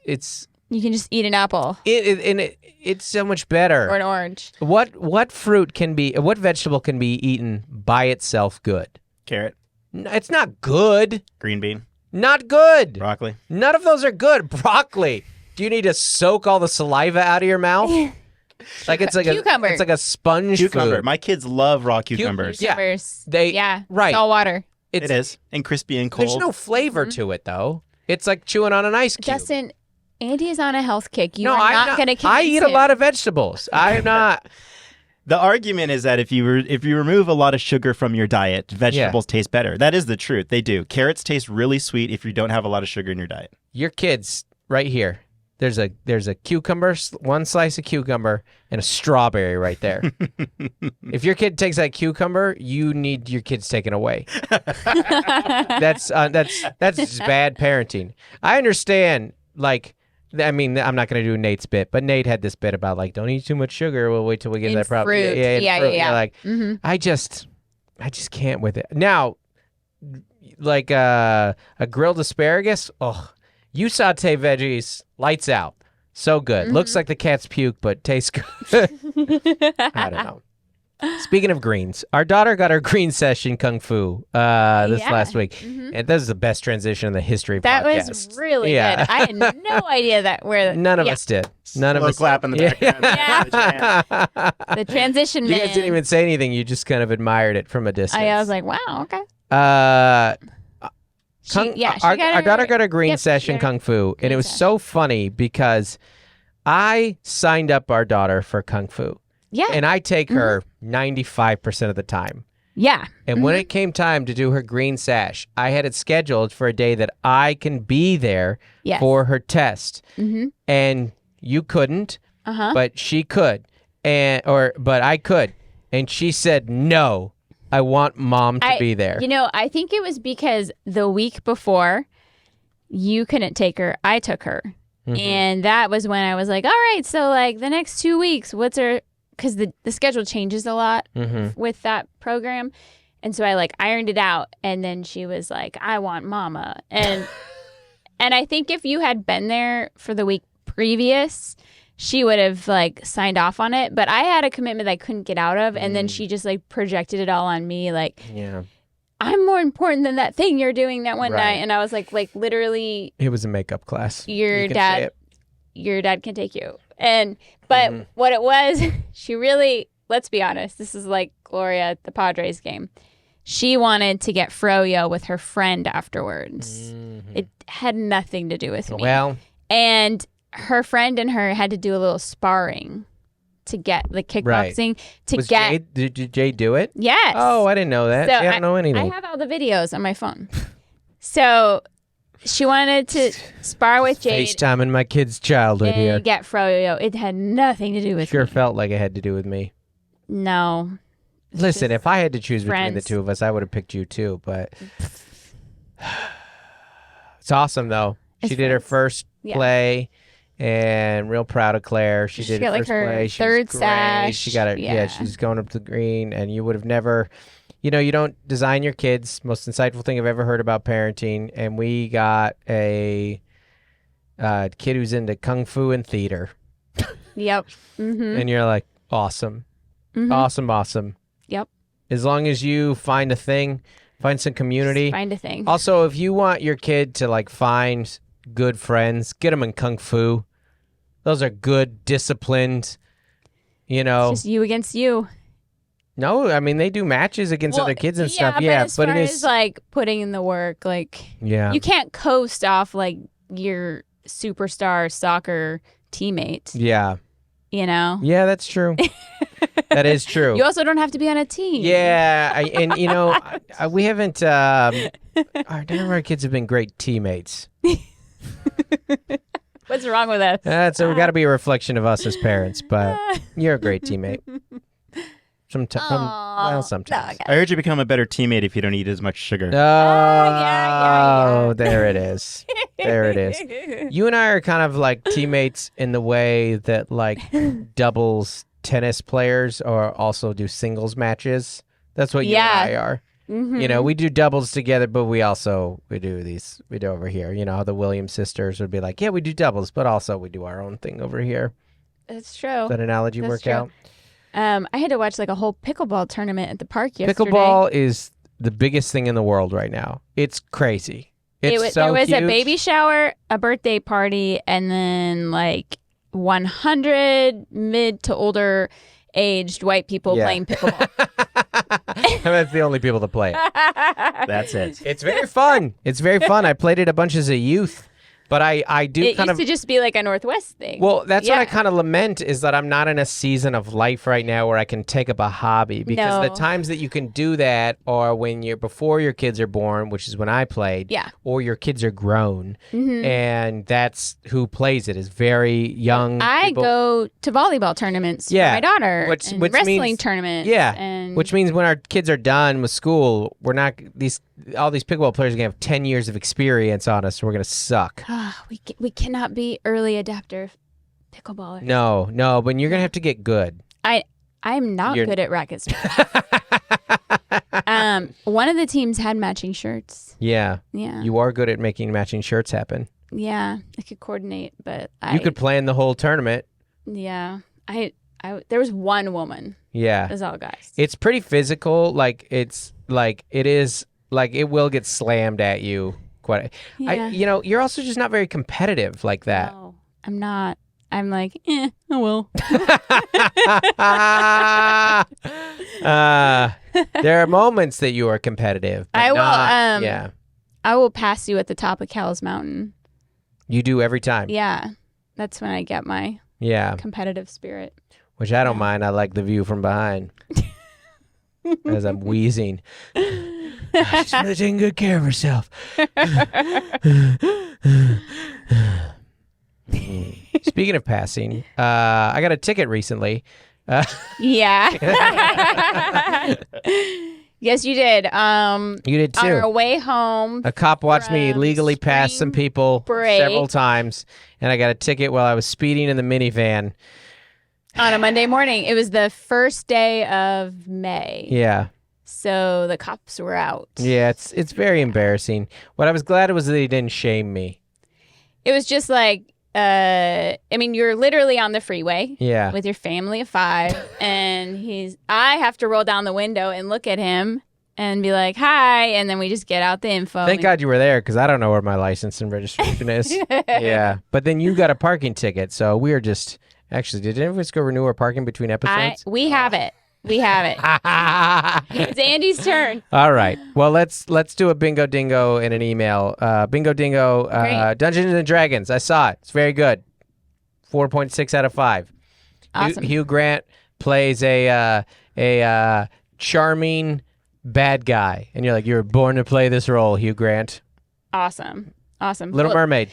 [SPEAKER 2] You can just eat an apple
[SPEAKER 1] it's so much better.
[SPEAKER 2] or an orange.
[SPEAKER 1] What vegetable can be eaten by itself good?
[SPEAKER 3] Carrot,
[SPEAKER 1] It's not good.
[SPEAKER 3] green bean,
[SPEAKER 1] Not good.
[SPEAKER 3] broccoli.
[SPEAKER 1] None of those are good. Broccoli. Do you need to soak all the saliva out of your mouth? Like it's like
[SPEAKER 2] Cucumber.
[SPEAKER 1] It's like a sponge
[SPEAKER 3] Cucumber.
[SPEAKER 1] food.
[SPEAKER 3] My kids love raw cucumbers.
[SPEAKER 1] Yeah.
[SPEAKER 2] Cucumbers.
[SPEAKER 1] Right.
[SPEAKER 2] Salt water.
[SPEAKER 3] It is. And crispy and cold.
[SPEAKER 1] There's no flavor to it though. It's like chewing on an ice cube.
[SPEAKER 2] Justin, Andy is on a health kick. You
[SPEAKER 1] no,
[SPEAKER 2] are
[SPEAKER 1] I'm
[SPEAKER 2] not going to convince
[SPEAKER 1] I eat
[SPEAKER 2] him.
[SPEAKER 1] a lot of vegetables. I'm not.
[SPEAKER 3] The argument is that if you remove a lot of sugar from your diet, vegetables taste better. That is the truth. They do. Carrots taste really sweet if you don't have a lot of sugar in your diet.
[SPEAKER 1] Your kids right here. There's a cucumber, one slice of cucumber, and a strawberry right there. If your kid takes that cucumber, you need your kids taken away. That's just bad parenting. I understand. I mean, I'm not going to do Nate's bit, but Nate had this bit about don't eat too much sugar. We'll wait till we get to that problem.
[SPEAKER 2] Fruit.
[SPEAKER 1] Yeah. I just can't with it. Now, a grilled asparagus. Oh, you saute veggies, lights out. So good. Looks like the cat's puke, but tastes good. I don't know. Speaking of greens, our daughter got her green session kung fu this last week. And this is the best transition in the history of podcasts.
[SPEAKER 2] Was really good. I had no idea
[SPEAKER 1] None of us did. None of us
[SPEAKER 3] clap in the background.
[SPEAKER 2] The transition
[SPEAKER 1] You
[SPEAKER 2] man.
[SPEAKER 1] guys didn't even say anything. You just kind of admired it from a distance.
[SPEAKER 2] I was like, wow, okay.
[SPEAKER 1] Our daughter got a green session kung fu, and it was so funny because I signed up our daughter for kung fu.
[SPEAKER 2] Yeah.
[SPEAKER 1] And I take her 95% of the time.
[SPEAKER 2] Yeah.
[SPEAKER 1] And when it came time to do her green sash, I had it scheduled for a day that I can be there for her test. And you couldn't, but she could. But I could. And she said, no, I want mom to be there.
[SPEAKER 2] I think it was because the week before you couldn't take her, I took her. And that was when I was like, all right, so the next 2 weeks, what's her... Because the schedule changes a lot with that program. And so I ironed it out. And then she was like, I want mama. And and I think if you had been there for the week previous, she would have signed off on it. But I had a commitment that I couldn't get out of. And then she just projected it all on me. I'm more important than that thing you're doing that one night. And I was like literally.
[SPEAKER 1] It was a makeup class.
[SPEAKER 2] Your dad can take you. But what it was, she really, let's be honest, this is like Gloria at the Padres game. She wanted to get froyo with her friend afterwards. It had nothing to do with me.
[SPEAKER 1] Well,
[SPEAKER 2] and her friend and her had to do a little sparring to get the kickboxing
[SPEAKER 1] Did Jay do it?
[SPEAKER 2] Yes.
[SPEAKER 1] Oh, I didn't know that.
[SPEAKER 2] So
[SPEAKER 1] I don't know anything.
[SPEAKER 2] I have all the videos on my phone. So she wanted to spar with Jade.
[SPEAKER 1] FaceTiming my kid's childhood
[SPEAKER 2] and
[SPEAKER 1] here.
[SPEAKER 2] get froyo. It had nothing to do with
[SPEAKER 1] Sure
[SPEAKER 2] me.
[SPEAKER 1] felt like it had to do with me.
[SPEAKER 2] No.
[SPEAKER 1] Listen, if I had to choose between the
[SPEAKER 2] friends.
[SPEAKER 1] two of us, I would have picked you too, but it's awesome though.
[SPEAKER 2] It's
[SPEAKER 1] She did her
[SPEAKER 2] friends.
[SPEAKER 1] first
[SPEAKER 2] Yeah.
[SPEAKER 1] play and real proud of Claire. She did
[SPEAKER 2] got,
[SPEAKER 1] her
[SPEAKER 2] like,
[SPEAKER 1] first
[SPEAKER 2] her
[SPEAKER 1] play. She
[SPEAKER 2] third
[SPEAKER 1] was great.
[SPEAKER 2] sash.
[SPEAKER 1] She got it.
[SPEAKER 2] Yeah.
[SPEAKER 1] She's going up to the green and you would have never, you don't design your kids. Most insightful thing I've ever heard about parenting. And we got a kid who's into kung fu and theater.
[SPEAKER 2] Yep. Mm-hmm.
[SPEAKER 1] And you're like, awesome.
[SPEAKER 2] Mm-hmm.
[SPEAKER 1] Awesome.
[SPEAKER 2] Yep.
[SPEAKER 1] As long as you find a thing, find some community.
[SPEAKER 2] Find a thing.
[SPEAKER 1] Also, if you want your kid to like find good friends, get them in kung fu. Those are good, disciplined,
[SPEAKER 2] It's just you against you.
[SPEAKER 1] No, I mean they do matches against other kids and stuff.
[SPEAKER 2] But
[SPEAKER 1] Yeah,
[SPEAKER 2] as
[SPEAKER 1] but
[SPEAKER 2] far
[SPEAKER 1] it
[SPEAKER 2] as
[SPEAKER 1] is
[SPEAKER 2] like putting in the work, like
[SPEAKER 1] yeah.
[SPEAKER 2] you can't coast off like your superstar soccer teammate.
[SPEAKER 1] Yeah.
[SPEAKER 2] Yeah,
[SPEAKER 1] That's true. That is true.
[SPEAKER 2] You also don't have to be on a team.
[SPEAKER 1] Yeah, we haven't. None of our kids have been great teammates.
[SPEAKER 2] What's wrong with us?
[SPEAKER 1] So we got to be a reflection of us as parents. But you're a great teammate. Sometimes.
[SPEAKER 3] I heard you become a better teammate if you don't eat as much sugar.
[SPEAKER 1] Oh, there it is. There it is. You and I are kind of like teammates in the way that like doubles tennis players or also do singles matches. That's what you and I are.
[SPEAKER 2] Mm-hmm.
[SPEAKER 1] We do doubles together, but we do over here. How the Williams sisters would be like, yeah, we do doubles, but also we do our own thing over here.
[SPEAKER 2] That's true.
[SPEAKER 1] Does that analogy
[SPEAKER 2] That's
[SPEAKER 1] work
[SPEAKER 2] true.
[SPEAKER 1] out?
[SPEAKER 2] I had to watch like a whole pickleball tournament at the park yesterday.
[SPEAKER 1] Pickleball is the biggest thing in the world right now. It's crazy. There was
[SPEAKER 2] a
[SPEAKER 1] huge.
[SPEAKER 2] baby shower, a birthday party, and then like 100 mid to older aged white people playing pickleball.
[SPEAKER 1] That's the only people that play it.
[SPEAKER 3] That's it.
[SPEAKER 1] It's very fun. I played it a bunch as a youth, but I do
[SPEAKER 2] It
[SPEAKER 1] kind
[SPEAKER 2] used
[SPEAKER 1] of.
[SPEAKER 2] to just be like a Northwest thing.
[SPEAKER 1] Well, that's what I kind of lament is that I'm not in a season of life right now where I can take up a hobby because the times that you can do that are when you're before your kids are born, which is when I played, or your kids are grown, and that's who plays it is very young.
[SPEAKER 2] I
[SPEAKER 1] people.
[SPEAKER 2] go to volleyball tournaments for my daughter,
[SPEAKER 1] which
[SPEAKER 2] and wrestling
[SPEAKER 1] means,
[SPEAKER 2] tournaments.
[SPEAKER 1] Yeah, which means when our kids are done with school, we're not all these pickleball players are gonna have 10 years of experience on us. So we're gonna suck.
[SPEAKER 2] We cannot be early adapter pickleballers.
[SPEAKER 1] No, but you're gonna have to get good.
[SPEAKER 2] I'm not good at racket sports. One of the teams had matching shirts.
[SPEAKER 1] Yeah.
[SPEAKER 2] Yeah.
[SPEAKER 1] You are good at making matching shirts happen.
[SPEAKER 2] Yeah, I could coordinate, but
[SPEAKER 1] you could plan the whole tournament.
[SPEAKER 2] Yeah, there was one woman.
[SPEAKER 1] Yeah,
[SPEAKER 2] it was all guys.
[SPEAKER 1] It's pretty physical. It will get slammed at you. Quite.
[SPEAKER 2] Yeah.
[SPEAKER 1] You're also just not very competitive like that.
[SPEAKER 2] No, I'm not. I'm like, I will.
[SPEAKER 1] There are moments that you are competitive. But
[SPEAKER 2] I will.
[SPEAKER 1] Yeah.
[SPEAKER 2] I will pass you at the top of Cowles Mountain.
[SPEAKER 1] You do every time.
[SPEAKER 2] Yeah, that's when I get my competitive spirit.
[SPEAKER 1] Which I don't mind. I like the view from behind as I'm wheezing. She's really taking good care of herself. Speaking of passing, I got a ticket recently.
[SPEAKER 2] Yeah. Yes, you did.
[SPEAKER 1] You did too.
[SPEAKER 2] On our way home.
[SPEAKER 1] A cop watched me illegally pass some people several times, and I got a ticket while I was speeding in the minivan.
[SPEAKER 2] On a Monday morning. It was the first day of May.
[SPEAKER 1] Yeah.
[SPEAKER 2] So the cops were out.
[SPEAKER 1] Yeah, it's very embarrassing. What I was glad was that he didn't shame me.
[SPEAKER 2] It was just like, you're literally on the freeway with your family of 5, and I have to roll down the window and look at him and be like, hi, and then we just get out the info.
[SPEAKER 1] Thank God you were there, because I don't know where my license and registration is. Yeah, but then you got a parking ticket, so we were just Actually, did any of us go renew our parking between episodes?
[SPEAKER 2] We have it. We have it. It's Andy's turn.
[SPEAKER 1] All right. Well, let's do a bingo dingo in an email. Bingo dingo, Dungeons and Dragons. I saw it. It's very good. 4.6 out of 5.
[SPEAKER 2] Awesome.
[SPEAKER 1] Hugh Grant plays a charming bad guy, and you're like, you were born to play this role, Hugh Grant.
[SPEAKER 2] Awesome.
[SPEAKER 1] Little Mermaid.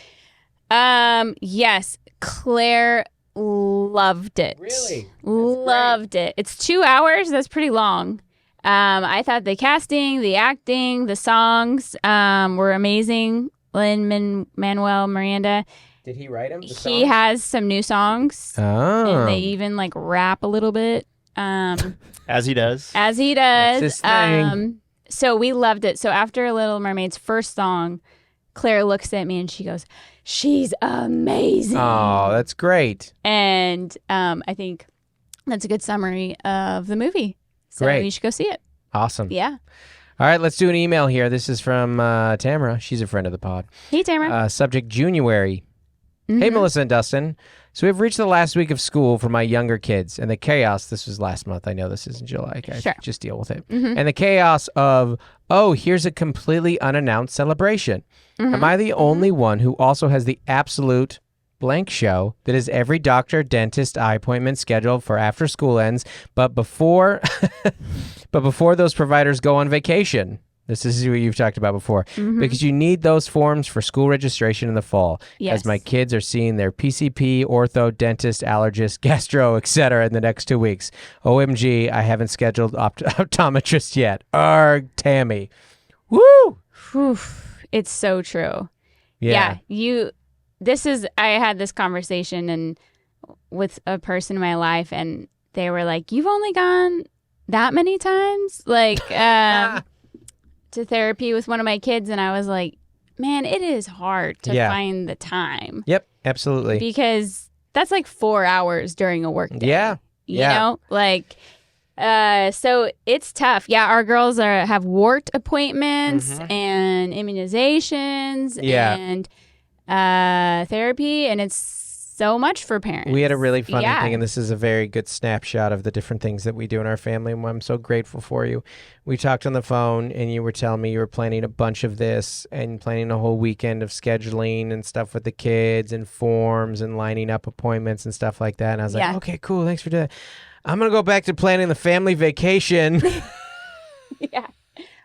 [SPEAKER 2] Yes, Claire loved it.
[SPEAKER 1] Really?
[SPEAKER 2] Loved it. It's 2 hours. That's pretty long. I thought the casting, the acting, the songs were amazing. Lin-Manuel Miranda.
[SPEAKER 1] Did he write them?
[SPEAKER 2] He has some new songs.
[SPEAKER 1] Oh.
[SPEAKER 2] And they even like rap a little bit.
[SPEAKER 3] As he does.
[SPEAKER 2] As he does.
[SPEAKER 1] That's his thing.
[SPEAKER 2] So we loved it. So after Little Mermaid's first song, Claire looks at me and she goes, "She's amazing."
[SPEAKER 1] Oh, that's great.
[SPEAKER 2] And I think that's a good summary of the movie. So
[SPEAKER 1] Great.
[SPEAKER 2] you should go see it.
[SPEAKER 1] Awesome.
[SPEAKER 2] Yeah.
[SPEAKER 1] All right, let's do an email here. This is from Tamara. She's a friend of the pod.
[SPEAKER 2] Hey, Tamara.
[SPEAKER 1] Subject, January. Hey, Melissa and Dustin. So we've reached the last week of school for my younger kids, and the chaos, this was last month. I know this is in July. Okay,
[SPEAKER 2] Sure.
[SPEAKER 1] just deal with it. And the chaos of, here's a completely unannounced celebration. Am I the only one who also has the absolute blank show that is every doctor, dentist, eye appointment scheduled for after school ends, but before those providers go on vacation? This is what you've talked about before. Because you need those forms for school registration in the fall.
[SPEAKER 2] Yes.
[SPEAKER 1] As my kids are seeing their PCP, ortho, dentist, allergist, gastro, etc. in the next 2 weeks. OMG, I haven't scheduled optometrist yet. Arg, Tammy. Woo!
[SPEAKER 2] Whew. It's so true.
[SPEAKER 1] Yeah.
[SPEAKER 2] I had this conversation with a person in my life, and they were like, "You've only gone that many times?" Like, to therapy with one of my kids, and I was like, man, it is hard to find the time.
[SPEAKER 1] Yep, absolutely.
[SPEAKER 2] Because that's like 4 hours during a work day.
[SPEAKER 1] Yeah.
[SPEAKER 2] You know? Like, so it's tough. Yeah, our girls have wart appointments and immunizations and therapy, and it's so much for parents.
[SPEAKER 1] We had a really funny thing, and this is a very good snapshot of the different things that we do in our family, and I'm so grateful for you. We talked on the phone, and you were telling me you were planning a bunch of this and planning a whole weekend of scheduling and stuff with the kids and forms and lining up appointments and stuff like that. And I was like, okay, cool. Thanks for doing that. I'm going to go back to planning the family vacation.
[SPEAKER 2] Yeah.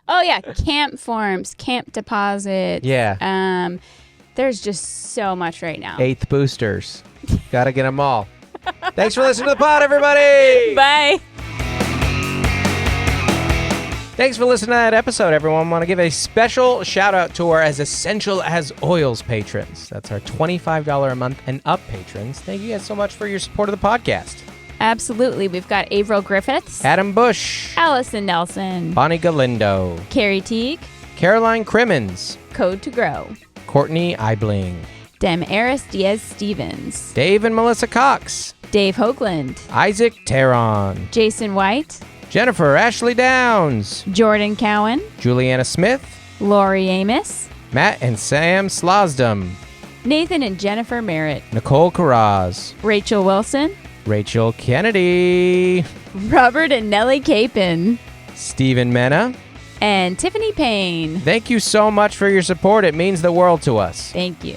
[SPEAKER 2] Oh, yeah. Camp forms, camp deposits.
[SPEAKER 1] Yeah.
[SPEAKER 2] There's just so much right now.
[SPEAKER 1] 8th boosters. Got to get them all. Thanks for listening to the pod, everybody.
[SPEAKER 2] Bye.
[SPEAKER 1] Thanks for listening to that episode, everyone. I want to give a special shout out to our As Essential as Oils patrons. That's our $25 a month and up patrons. Thank you guys so much for your support of the podcast.
[SPEAKER 2] Absolutely. We've got Averill Griffiths,
[SPEAKER 1] Adam Bush,
[SPEAKER 2] Allison Nelson,
[SPEAKER 1] Bonnie Galindo,
[SPEAKER 2] Carrie Teague,
[SPEAKER 1] Caroline Crimmins,
[SPEAKER 2] Code to Grow,
[SPEAKER 1] Courtney Eibling,
[SPEAKER 2] Dem Eris Diaz Stevens,
[SPEAKER 1] Dave and Melissa Cox,
[SPEAKER 2] Dave Hoagland,
[SPEAKER 1] Isaac Terron,
[SPEAKER 2] Jason White,
[SPEAKER 1] Jennifer Ashley Downs,
[SPEAKER 2] Jordan Cowan,
[SPEAKER 1] Juliana Smith,
[SPEAKER 2] Lori Amos,
[SPEAKER 1] Matt and Sam Slosdom,
[SPEAKER 2] Nathan and Jennifer Merritt,
[SPEAKER 1] Nicole Carraz,
[SPEAKER 2] Rachel Wilson,
[SPEAKER 1] Rachel Kennedy,
[SPEAKER 2] Robert and Nellie Capon,
[SPEAKER 1] Stephen Mena,
[SPEAKER 2] and Tiffany Payne.
[SPEAKER 1] Thank you so much for your support. It means the world to us.
[SPEAKER 2] Thank you.